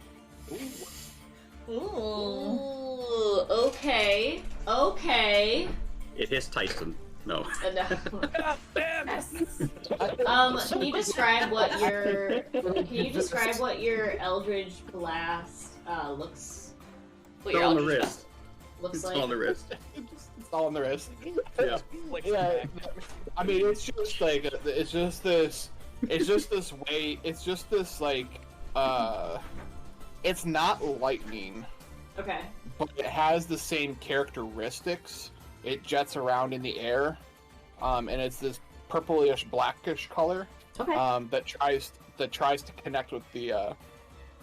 Ooh, okay. Okay. It hits Tyson. No. No. Can you describe what your Eldritch Blast looks? What your It's on the Eldritch wrist. Blast looks It's like? on the wrist. It's all on the wrist. Yeah. Yeah. I mean, it's just like it's just this way. It's just this like it's not lightning, Okay. but it has the same characteristics. It jets around in the air, and it's this purplish blackish color Okay. that tries to connect with the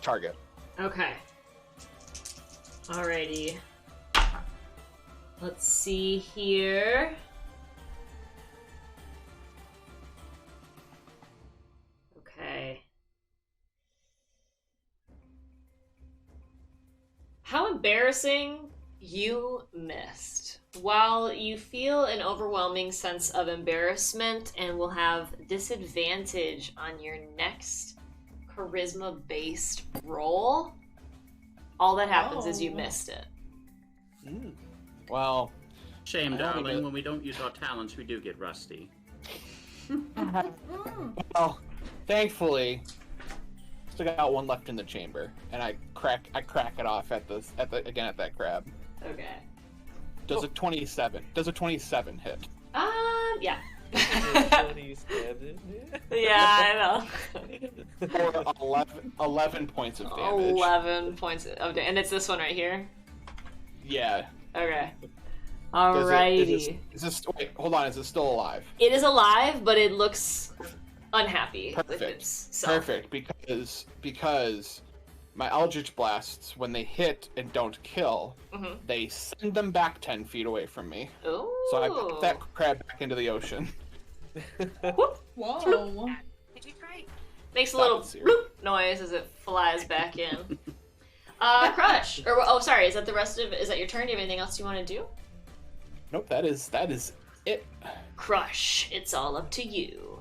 target. Okay. Alrighty. Let's see here. Okay. How embarrassing you missed. While you feel an overwhelming sense of embarrassment and will have disadvantage on your next charisma-based roll, all that happens is you missed it. Well, Shame, I don't darling. get- When we don't use our talents, we do get rusty. well, thankfully, still got one left in the chamber, and I crack it off at that crab. Okay. Does a 27 hit? Yeah. 27. Yeah, I know. Or 11 points of damage. 11 points of damage. And it's this one right here? Yeah. Okay. Does Alrighty. wait, hold on, is it still alive? It is alive, but it looks unhappy with Perfect. itself. Perfect, because my Eldritch Blasts, when they hit and don't kill, they send them back 10 feet away from me. Ooh. So I put that crab back into the ocean. Whoa. Makes a Stop little it, Siri. bloop noise as it flies back in. Crush. Sorry, is that your turn? Do you have anything else you want to do? Nope, that is it. Crush. It's all up to you.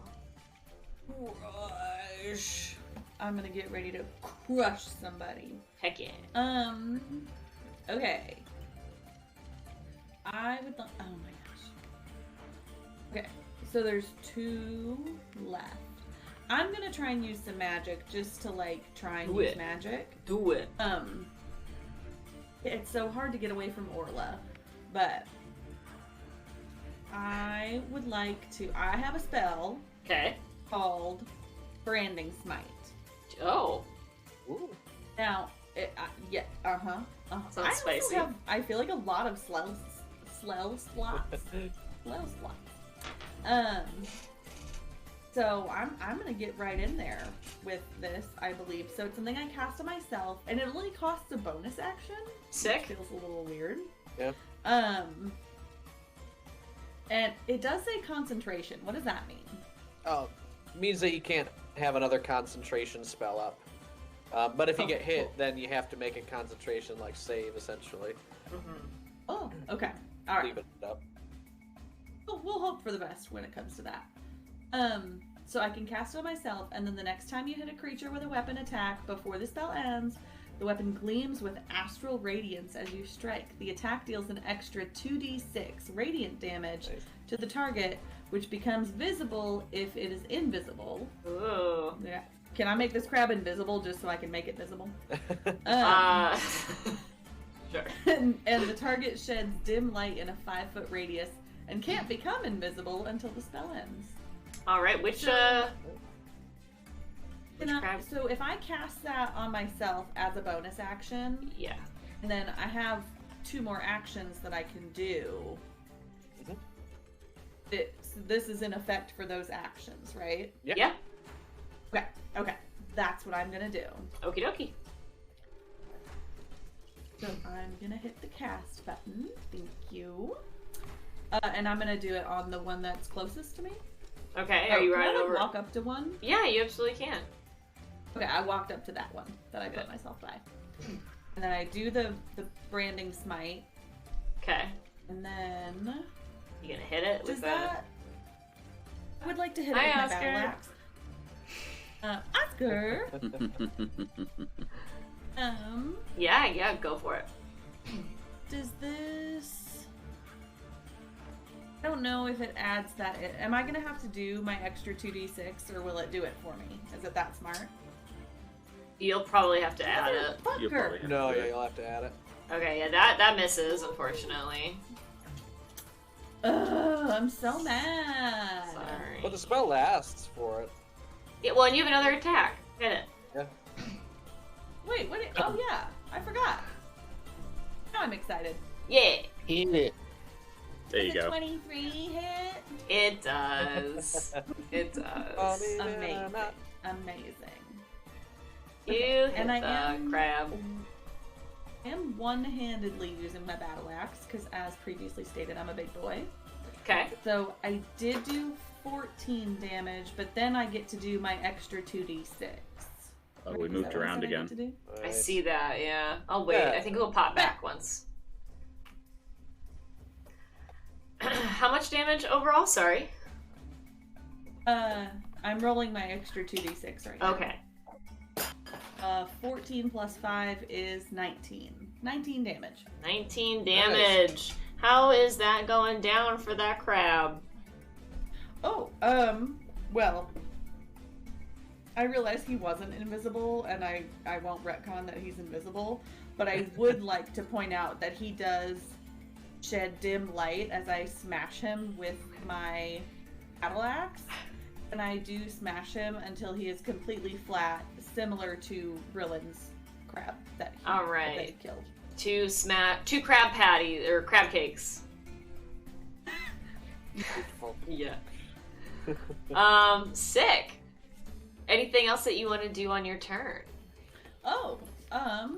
Crush. I'm gonna get ready to crush somebody. Heck yeah. Okay. I would like. Oh my gosh. Okay, so there's 2 left. I'm gonna try and use some magic just to try and Do use it. magic. Do it. It's so hard to get away from Orla, but I would like to. I have a spell Okay. called Branding Smite. Oh. Ooh. Now, Sounds I spicy. also have, I feel like a lot of slow slots. So I'm gonna get right in there with this, I believe. So it's something I cast on myself, and it only costs a bonus action. Sick. Which feels a little weird. Yeah. And it does say concentration. What does that mean? Oh, means that you can't have another concentration spell up. But if you get hit, then you have to make a concentration save essentially. Oh, okay. All right. Leave it up. We'll hope for the best when it comes to that. So I can cast it on myself, and then the next time you hit a creature with a weapon attack before the spell ends, The weapon gleams with astral radiance as you strike. The attack deals an extra 2d6 radiant damage to the target, which becomes visible if it is invisible. Ooh. Yeah. Can I make this crab invisible just so I can make it visible? Sure. And the target sheds dim light in a 5-foot radius and can't become invisible until the spell ends. All right, which crab? So if I cast that on myself as a bonus action, yeah, and then I have 2 more actions that I can do. This is in effect for those actions, right? Yeah. Okay. That's what I'm gonna do. Okie dokie. So I'm gonna hit the cast button. Thank you. And I'm gonna do it on the one that's closest to me. Okay, are you can I, right over? walk up to one? Yeah, you absolutely can. Okay, I walked up to that one that I put myself by. And then I do the branding smite. Okay. And then... You gonna hit it with that... I would like to hit it Hi, with my Oscar. battle axe. Oscar! Yeah, go for it. Does this... I don't know if it adds that... Am I gonna have to do my extra 2d6, or will it do it for me? Is it that smart? You'll probably have to add it. You'll probably have No, to do yeah, it. you'll have to add it. Okay, yeah, that misses, unfortunately. Ugh, I'm so mad. Sorry. But the spell lasts for it. Yeah, well, and you have another attack. Hit it. Yeah. Wait, what? Oh yeah, I forgot. Now I'm excited. Yeah, Hit it. There you Does a go. 23 hit? it does. It does. Amazing. You hit And I the am crab. I am one-handedly using my battle axe because, as previously stated, I'm a big boy. Okay. So I did do 14 damage, but then I get to do my extra 2d6. Oh, we Is moved that what I around said I again. get to do? I see that, yeah. I'll wait. Yeah. I think it'll pop back once. How much damage overall? Sorry. I'm rolling my extra 2d6 right now. Okay. 14 plus 5 is 19. 19 damage. 19 damage. How is that going down for that crab? Oh, well, I realized he wasn't invisible, and I won't retcon that he's invisible, but I would like to point out that he does shed dim light as I smash him with my battle axe, and I do smash him until he is completely flat, similar to Brillin's crab that they killed. 2 crab patties or crab cakes. Yeah. Sick. Anything else that you want to do on your turn? Oh, I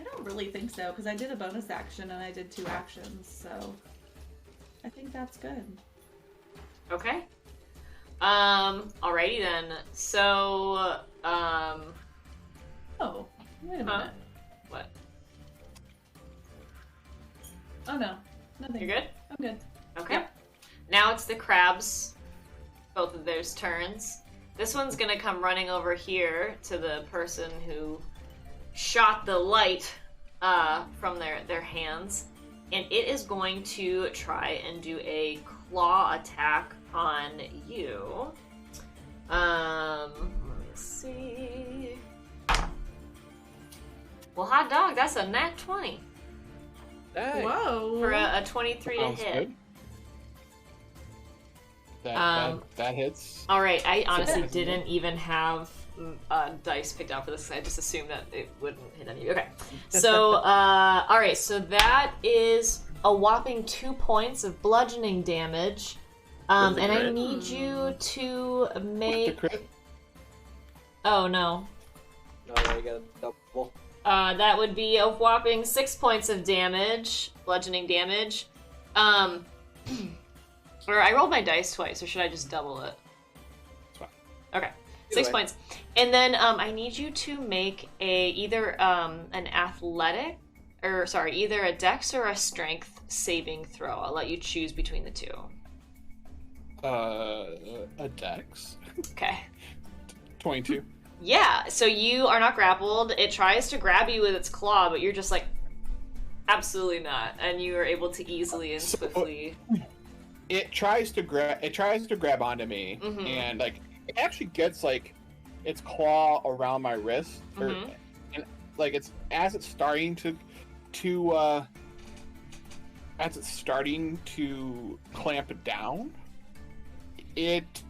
don't really think so, because I did a bonus action and I did 2 actions, so I think that's good. Okay. Alrighty then. So, Oh, wait a minute. What? Oh no, nothing. You're good? I'm good. Okay. Yep. Now it's the crabs. Both of theirs turns. This one's gonna come running over here to the person who shot the light from their hands, and it is going to try and do a claw attack on you. Let me see. Well, hot dog, that's a nat 20 Hey. Whoa. for a 23 to Sounds hit. good. That hits. All right, I honestly didn't even have dice picked out for this. I just assumed that it wouldn't hit any of you. Okay, so all right, so that is a whopping 2 points of bludgeoning damage, With the and I crit? need you to With make. the crit. Oh no, No, you got a double. that would be a whopping 6 points of damage, bludgeoning damage. Or I rolled my dice twice, or should I just double it? It's fine. Okay, Either 6 way. points. And then I need you to make either an athletic, either a dex or a strength saving throw. I'll let you choose between the two. A dex. Okay. 22. Yeah, so you are not grappled. It tries to grab you with its claw, but you're just like, absolutely not. And you are able to easily and swiftly. It tries to grab onto me, Mhm. and like it actually gets like its claw around my wrist, Mhm. and like it's starting to clamp down. It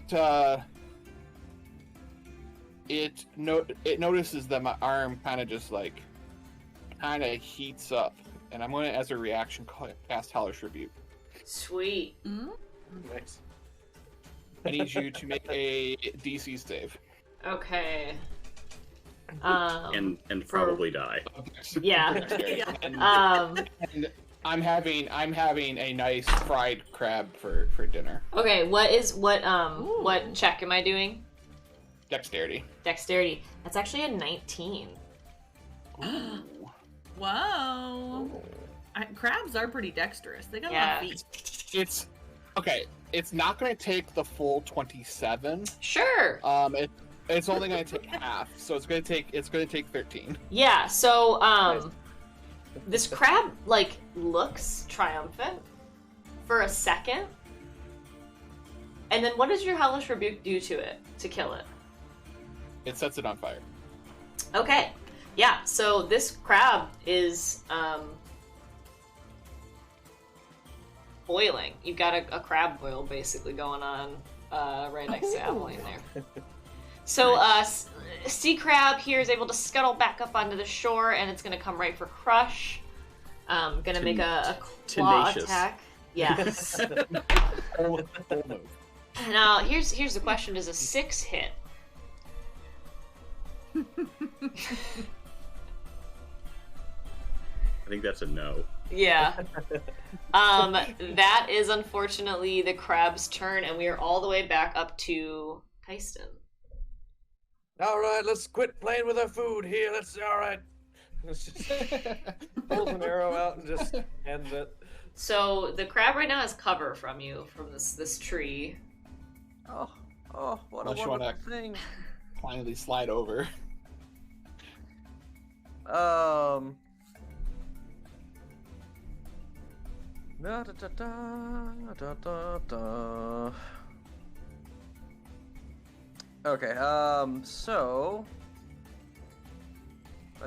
notices that my arm kind of heats up, and I'm going to, as a reaction, cast Hellish Rebuke. Sweet. Nice. I need you to make a DC save. Okay. And probably die. Yeah. And, Um. and I'm having a nice fried crab for dinner. Okay. What check am I doing? Dexterity. Dexterity. That's actually a 19. Whoa. Crabs are pretty dexterous. They got a lot Yeah. of feet. It's okay. It's not going to take the full 27. Sure. It's only going to take half, so it's going to take 13. Yeah. So this crab like looks triumphant for a second, and then what does your Hellish Rebuke do to it to kill it? It sets it on fire. Okay. Yeah. So this crab is boiling. You've got a crab boil basically going on right next to Abilene there. So sea crab here is able to scuttle back up onto the shore, and it's going to come right for Crush. Gonna make a claw Tenacious. attack. Yes. Full move. Now here's the question: does a 6 hit? I think that's a no. Yeah. That is unfortunately the crab's turn, and we are all the way back up to Keiston. All right, let's quit playing with our food here. All right. Let's just pulls an arrow out and just ends it. So the crab right now has cover from you from this tree. Oh, what Unless a you wanna- wonderful thing. Finally slide over. Da, da, da, da, da, da. Okay, so I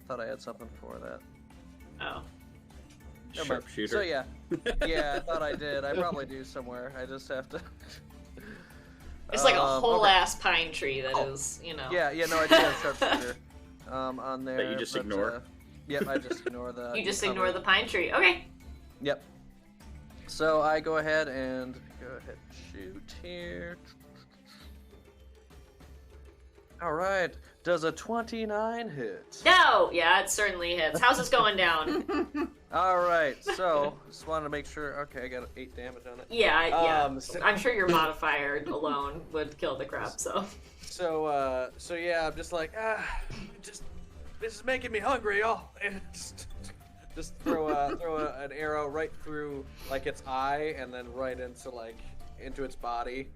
thought I had something for that. Oh. Never mind. Sharpshooter. So yeah, I thought I did. I probably do somewhere. I just have to. It's like a whole okay. ass pine tree that is, you know. Yeah, no, I do have sharpshooter on there. That you just ignore? Yep, I just ignore the. You just cover. ignore the pine tree. Okay. Yep. So I go ahead and shoot here. All right. Does a 29 hit? No! Yeah, it certainly hits. How's this going down? All right. So just wanted to make sure. Okay, I got 8 damage on it. Yeah. So- I'm sure your modifier alone would kill the crab, so. So yeah, I'm just like, this is making me hungry, y'all. And just throw an arrow right through like its eye, and then right into its body,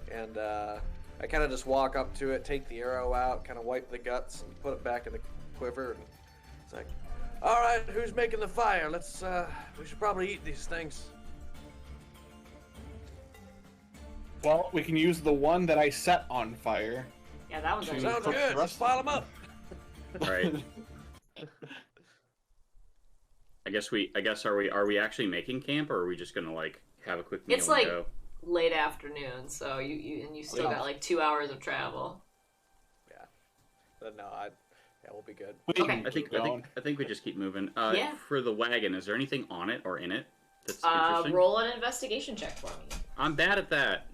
and I kind of just walk up to it, take the arrow out, kind of wipe the guts, and put it back in the quiver. And it's like, all right, who's making the fire? We should probably eat these things. Well, we can use the one that I set on fire. Yeah, that one's Sounds actually Sounds cook good. the Let's rest pile them up. All right. I guess are we actually making camp, or are we just gonna like have a quick meal It's and like go? late afternoon, so you still got like 2 hours of travel. But no, we'll be good. We Okay. can I keep going. think we just keep moving. Yeah. For the wagon, is there anything on it or in it that's interesting? Roll an investigation check for me. I'm bad at that.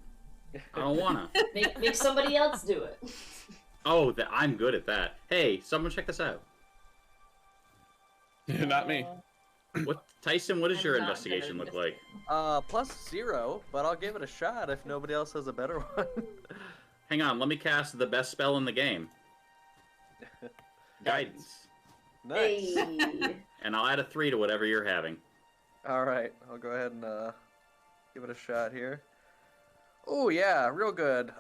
I don't wanna. Make somebody else do it. Oh, I'm good at that. Hey, someone check this out. Not me. What, Tyson? What does I'm your not investigation good at look like? +0, but I'll give it a shot if nobody else has a better one. Hang on, let me cast the best spell in the game. Guidance. Nice. Hey. And I'll add a 3 to whatever you're having. All right, I'll go ahead and give it a shot here. Oh yeah, real good.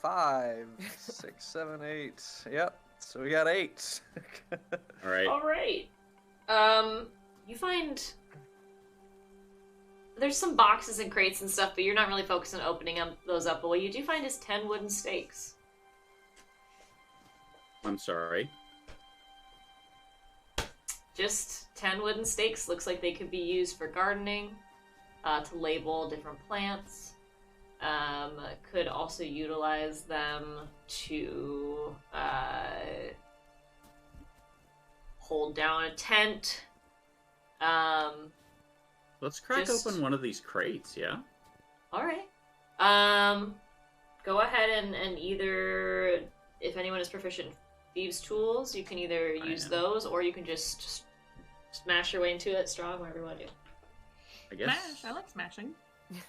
5, 6, 7, 8. Yep. So we got 8. All right. All right. You find there's some boxes and crates and stuff, but you're not really focused on opening those up. But what you do find is 10 wooden stakes. I'm sorry. Just 10 wooden stakes. Looks like they could be used for gardening, to label different plants. Could also utilize them to hold down a tent. Let's crack open one of these crates, yeah? Alright. Go ahead and either, if anyone is proficient in thieves' tools, you can either use those, or you can just smash your way into it strong, whatever you want to do. I guess. Smash. I like smashing.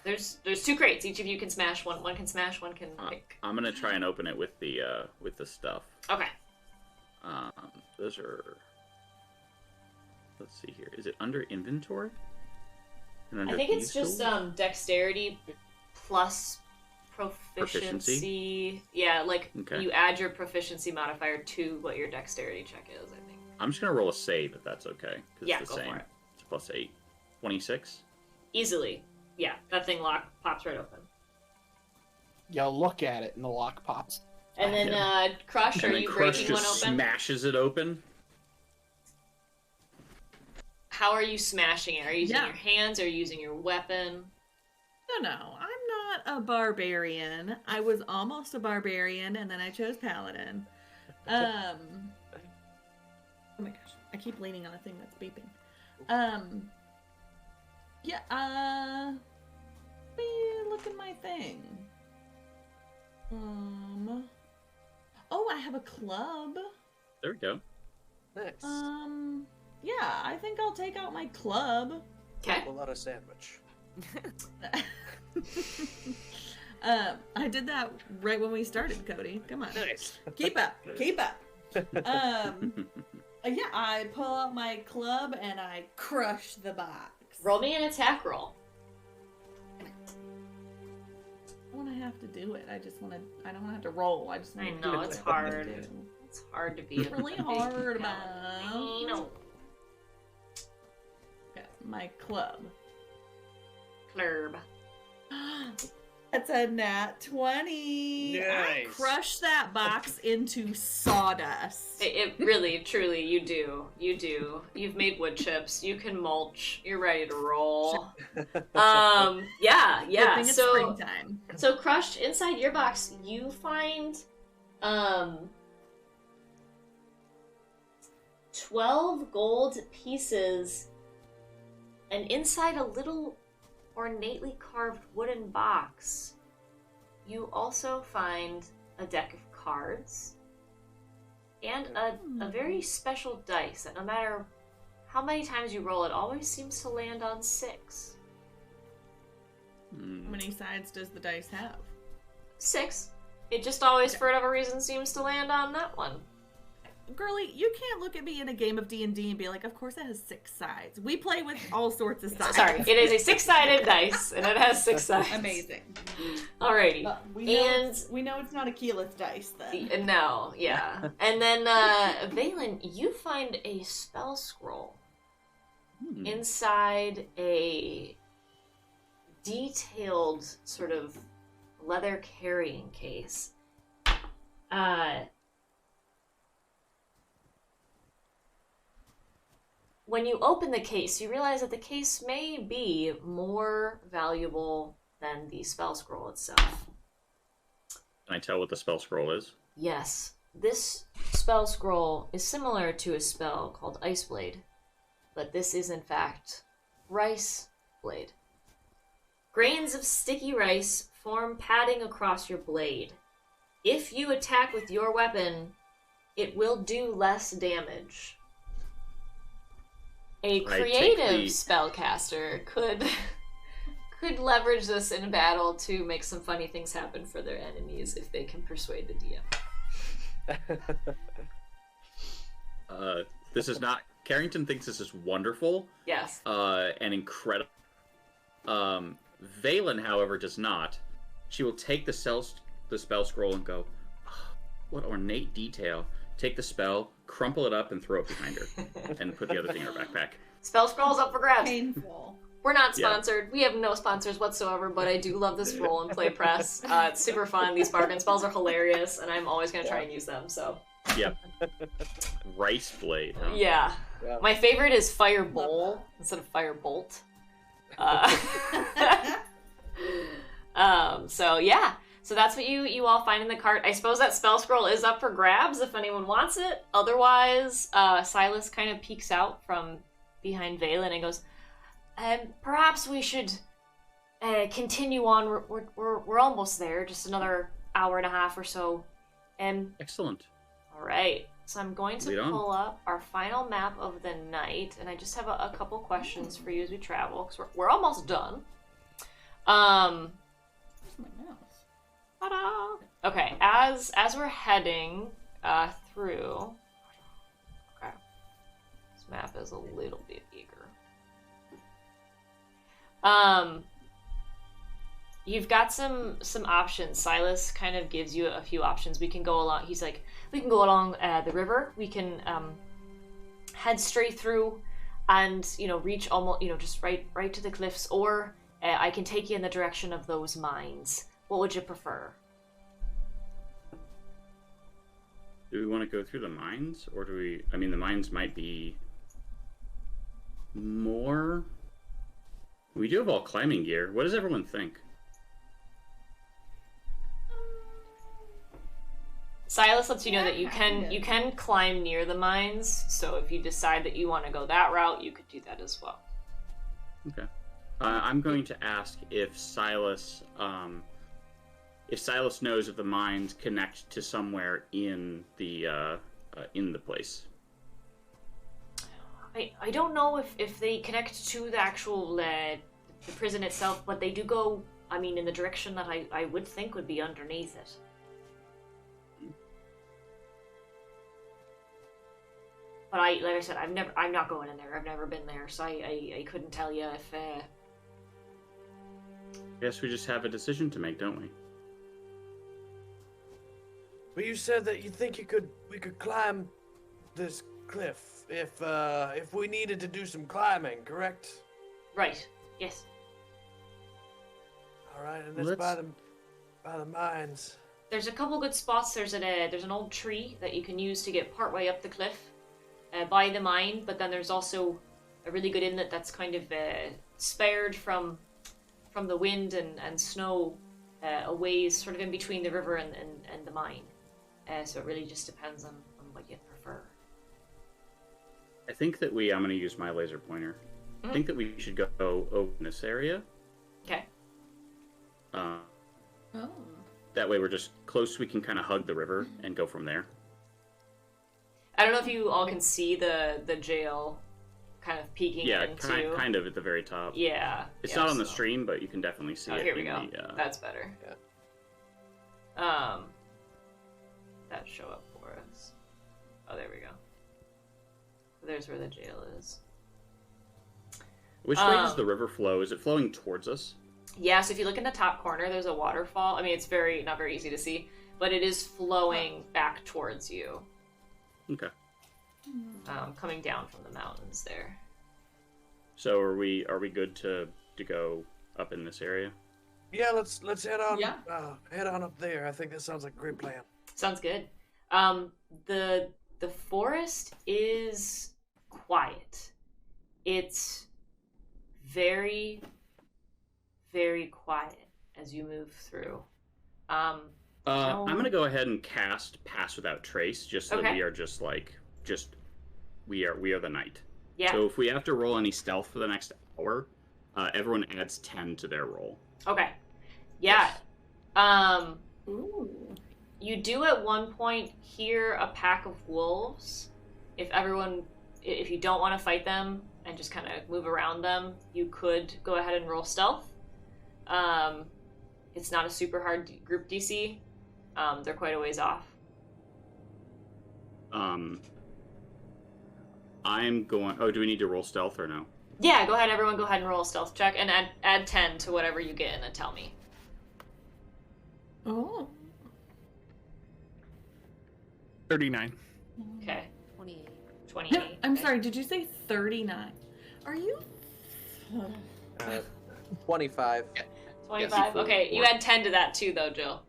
There's 2 crates. Each of you can smash one. One can smash, one can pick. I'm gonna try and open it with the stuff. Okay. Those are. Let's see here. Is it under inventory? And under I think it's thieves' just tools? dexterity plus proficiency. Yeah, like Okay. you add your proficiency modifier to what your dexterity check is, I think. I'm just gonna roll a save if that's okay. 'Cause Yeah, it's the go same. for it. It's +8. 26. Easily. Yeah, that thing pops right open. You'll look at it and the lock pops. And then, Crush, And are then you Crush breaking one just open? smashes it open. How are you smashing it? Are you using Yeah. your hands? Or are you using your weapon? No, I'm not a barbarian. I was almost a barbarian, and then I chose paladin. Oh my gosh, I keep leaning on a thing that's beeping. Yeah, let me look at my thing. Oh, I have a club. There we go. Nice. Yeah, I think I'll take out my club. Okay. Pull out a sandwich. I did that right when we started, Cody. Come on. Nice. Keep up. Yeah, I pull out my club and I crush the box. Roll me an attack roll. I want to have to do it. I don't want to have to roll. I just want I to know, do it's it. hard. It's hard to be It's really hard, man. I know. Okay, my club. Club. That's a nat 20. I Nice. crush that box into sawdust. It really, truly, you do. You do. You've made wood chips. You can mulch. You're ready to roll. Yeah. Good thing it's So, springtime. so crushed inside your box, you find 12 gold pieces, and inside a little ornately carved wooden box, you also find a deck of cards and a very special dice that no matter how many times you roll, it always seems to land on 6. How many sides does the dice have? 6. It just always, for whatever reason, seems to land on that one. Girlie, you can't look at me in a game of D&D and be like, of course it has 6 sides. We play with all sorts of sides. Sorry, it is a 6-sided dice, and it has 6 sides. Amazing. Alrighty. But we know it's not a keyless dice then. No, yeah. And then, Valen, you find a spell scroll inside a detailed sort of leather carrying case. When you open the case, you realize that the case may be more valuable than the spell scroll itself. Can I tell what the spell scroll is? Yes, this spell scroll is similar to a spell called Ice Blade, but this is in fact Rice Blade. Grains of sticky rice form padding across your blade. If you attack with your weapon, it will do less damage. A creative spellcaster could leverage this in battle to make some funny things happen for their enemies if they can persuade the DM. This is not. Carrington thinks this is wonderful. Yes. And incredible. Valen, however, does not. She will take the spell scroll and go, oh, what ornate detail. Take the spell, crumple it up, and throw it behind her. And put the other thing in her backpack. Spell scrolls up for grabs. Painful. We're not sponsored. We have no sponsors whatsoever, but I do love this roll and play press. It's super fun. These bargain spells are hilarious, and I'm always going to try and use them, so. Yep. Rice Blade, huh? Yeah. My favorite is Fire Bowl instead of Fire Bolt. So yeah. So that's what you all find in the cart. I suppose that spell scroll is up for grabs if anyone wants it. Otherwise, Silas kind of peeks out from behind Valen and goes, perhaps we should continue on. We're almost there. Just another hour and a half or so. Excellent. All right. So I'm going to pull up our final map of the night, and I just have a couple questions for you as we travel, because we're almost done. Where's my mouse? Ta-da! Okay, as we're heading through... Okay. This map is a little bit bigger. You've got some options. Silas kind of gives you a few options. We can go along... He's like, we can go along the river. We can head straight through and, reach almost, just right to the cliffs. Or I can take you in the direction of those mines. What would you prefer? Do we want to go through the mines? Or do we... I mean, the mines might be more... We do have all climbing gear. What does everyone think? Silas lets you know that you can climb near the mines, so if you decide that you want to go that route, you could do that as well. Okay. I'm going to ask if Silas knows if the mines connect to somewhere in the place. I don't know if they connect to the actual the prison itself, but they do go, in the direction that I would think would be underneath it. But like I said, I'm not going in there. I've never been there, so I couldn't tell you if. Guess we just have a decision to make, don't we? But you said that you think we could climb this cliff if we needed to do some climbing, correct? Right. Yes. All right, and it's by the mines. There's a couple good spots. There's an old tree that you can use to get partway up the cliff. By the mine, but then there's also a really good inlet that's kind of spared from the wind and snow, a ways sort of in between the river and the mine. So it really just depends on what you prefer. I think that I'm going to use my laser pointer. I think that we should go over in this area. Okay. That way we're just close, we can kind of hug the river and go from there. I don't know if you all can see the jail kind of peeking into... Yeah, kind of at the very top. Yeah. It's not on the stream, but you can definitely see it. Here we go. That's better. Yeah. That show up for us. Oh, there we go. There's where the jail is. Which way does the river flow? Is it flowing towards us? Yeah, so if you look in the top corner, there's a waterfall. It's not very easy to see, but it is flowing back towards you. Okay. Coming down from the mountains there. So are we good to go up in this area? Yeah, let's head on. Yeah. Head on up there. I think that sounds like a great plan. Sounds good. The forest is quiet. It's very, very quiet as you move through. I'm gonna go ahead and cast Pass Without Trace, just so that we are we are the night. Yeah. So if we have to roll any stealth for the next hour, everyone adds 10 to their roll. Okay. Yeah. Yes. Ooh. You do at one point hear a pack of wolves. If you don't want to fight them and just kind of move around them, you could go ahead and roll stealth. It's not a super hard group DC. They're quite a ways off. I'm going... Oh, do we need to roll stealth or no? Yeah, go ahead. Everyone go ahead and roll a stealth check and add 10 to whatever you get and then tell me. Oh. 39. Okay. 28. 28. No, I'm okay. sorry, did you say 39? Are you? 25. 25. Okay, you add 10 to that too, though, Jill.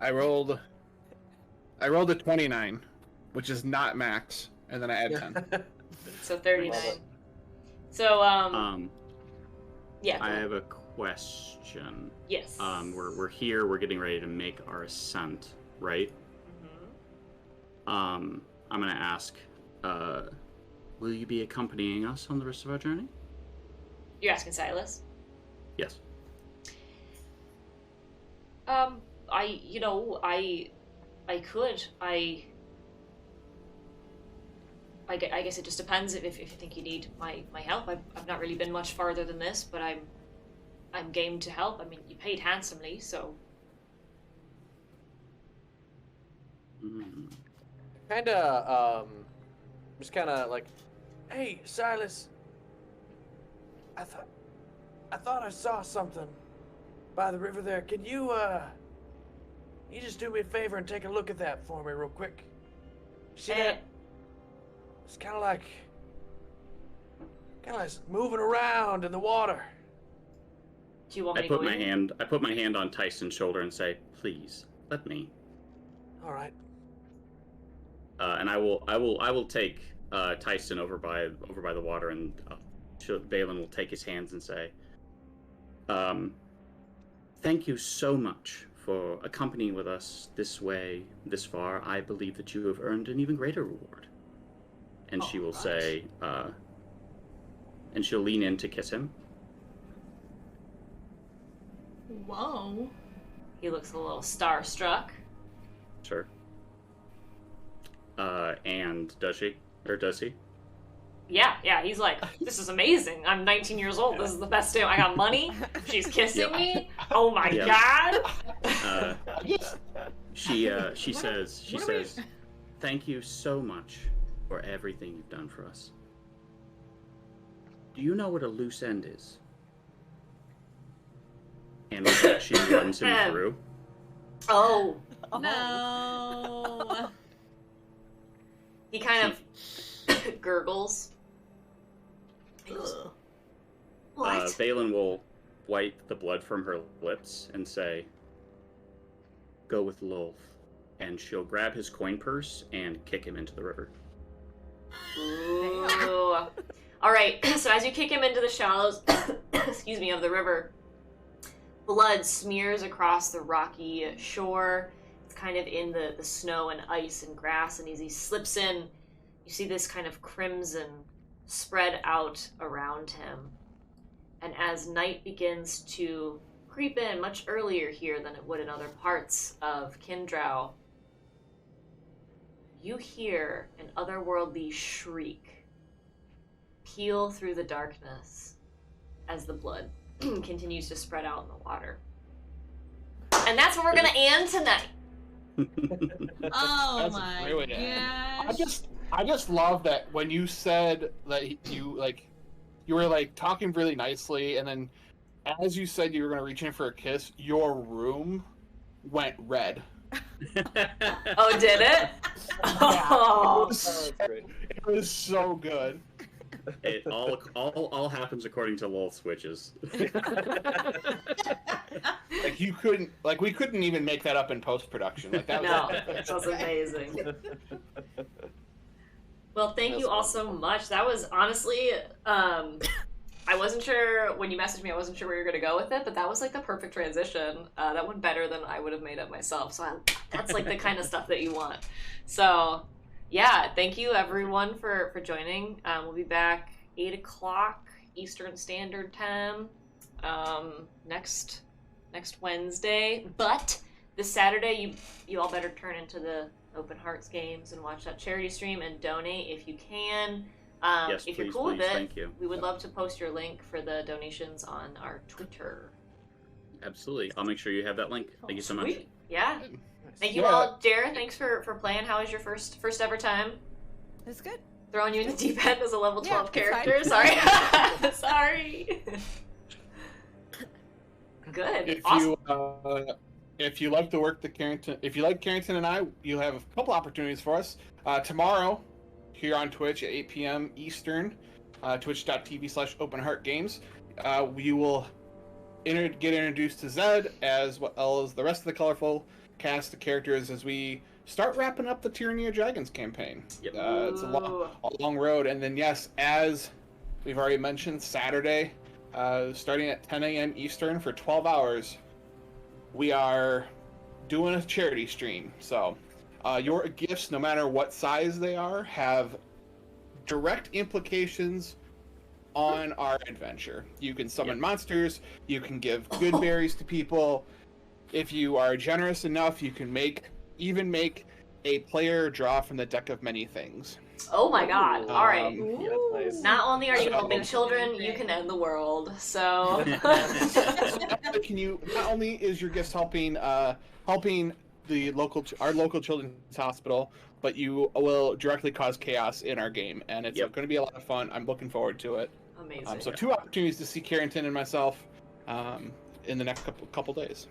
I rolled a 29, which is not max, and then I add 10. So 39. Love it. So, yeah. I have a question. Yes. We're here. We're getting ready to make our ascent, right? Mhm. I'm gonna ask, will you be accompanying us on the rest of our journey? You're asking Silas? Yes. I could. I guess it just depends if you think you need my help. I've not really been much farther than this, but I'm game to help. I mean, you paid handsomely, so. Just kind of like, hey, Silas. I thought I saw something by the river there. Can you just do me a favor and take a look at that for me real quick? See that? It's kind of like moving around in the water. Do you want me I to put go my in? hand on Tyson's shoulder and say, "Please let me." All right. And I will take Tyson over by the water, and Valen will take his hands and say, "Thank you so much for accompanying with us this way, this far. I believe that you have earned an even greater reward." And she will say, and she'll lean in to kiss him. Whoa. He looks a little starstruck. Sure. And does she? Or does he? Yeah, he's like, this is amazing. I'm 19 years old. This is the best day. I got money. She's kissing me. Oh my god. She says, "Thank you so much for everything you've done for us. Do you know what a loose end is?" And with that, she runs him through. Oh. No. He kind of gurgles. Ugh. What? Valen will wipe the blood from her lips and say, "Go with Lolth." And she'll grab his coin purse and kick him into the river. Ooh. All right. So as you kick him into the shallows, excuse me, of the river, blood smears across the rocky shore. It's kind of in the snow and ice and grass, and as he slips in, you see this kind of crimson spread out around him. And as night begins to creep in much earlier here than it would in other parts of Kindrow, you hear an otherworldly shriek peal through the darkness as the blood continues to spread out in the water. And that's where we're gonna end tonight. Oh That's my really gosh. I just love that when you said that you were like talking really nicely, and then as you said you were gonna reach in for a kiss, your room went red. Oh, did it? Oh. It was so good. It all happens according to Lolth switches. We couldn't even make that up in post production. Like that was amazing. Well, thank you all so much. That was honestly, I wasn't sure when you messaged me. I wasn't sure where you were gonna go with it, but that was like the perfect transition. That went better than I would have made up myself. So that's like the kind of stuff that you want. So yeah, thank you everyone for joining. We'll be back 8 o'clock Eastern Standard Time next Wednesday. But this Saturday, you all better turn into the Open Hearts games and watch that charity stream and donate if you can. Yes, if you're please, cool with it, thank you. we would love to post your link for the donations on our Twitter. Absolutely. I'll make sure you have that link. Thank you so much. Sweet. Yeah. Thank you Yeah. all. Jared, thanks for playing. How was your first ever time? It's good. Throwing you in the deep end as a level 12 Yeah, it's character? fine. Sorry. Sorry. Good. If Awesome. if you like the work that if you like Carrington and I, you have a couple opportunities for us. Tomorrow, here on Twitch at 8 p.m. Eastern, twitch.tv/openheartgames, we will get introduced to Zed as well as the rest of the colorful cast of characters as we start wrapping up the Tyranny of Dragons campaign. Yep. It's a long road, and then yes, as we've already mentioned, Saturday, starting at 10 a.m. Eastern for 12 hours, we are doing a charity stream. So your gifts, no matter what size they are, have direct implications on our adventure. You can summon monsters, you can give good berries to people. If you are generous enough, you can even make a player draw from the deck of many things. Oh my god. All right. Nice. Not only are you helping children, you can end the world. So Not only is your gifts helping the our local children's hospital, but you will directly cause chaos in our game, and it's going to be a lot of fun. I'm looking forward to it. amazing. So 2 opportunities to see Carrington and myself in the next couple days.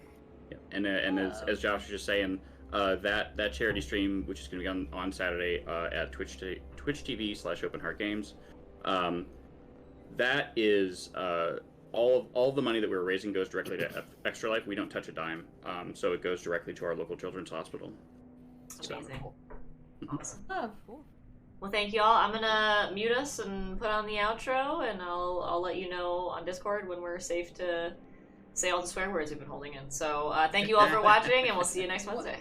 Yeah. And as Josh was just saying, that charity stream, which is going to be on Saturday at Twitch TV/OpenHeartGames, that is all the money that we're raising goes directly to Extra Life. We don't touch a dime, so it goes directly to our local children's hospital. Amazing. Awesome. Oh, cool. Well, thank you all. I'm gonna mute us and put on the outro, and I'll let you know on Discord when we're safe to say all the swear words we've been holding in. So thank you all for watching, and we'll see you next Wednesday.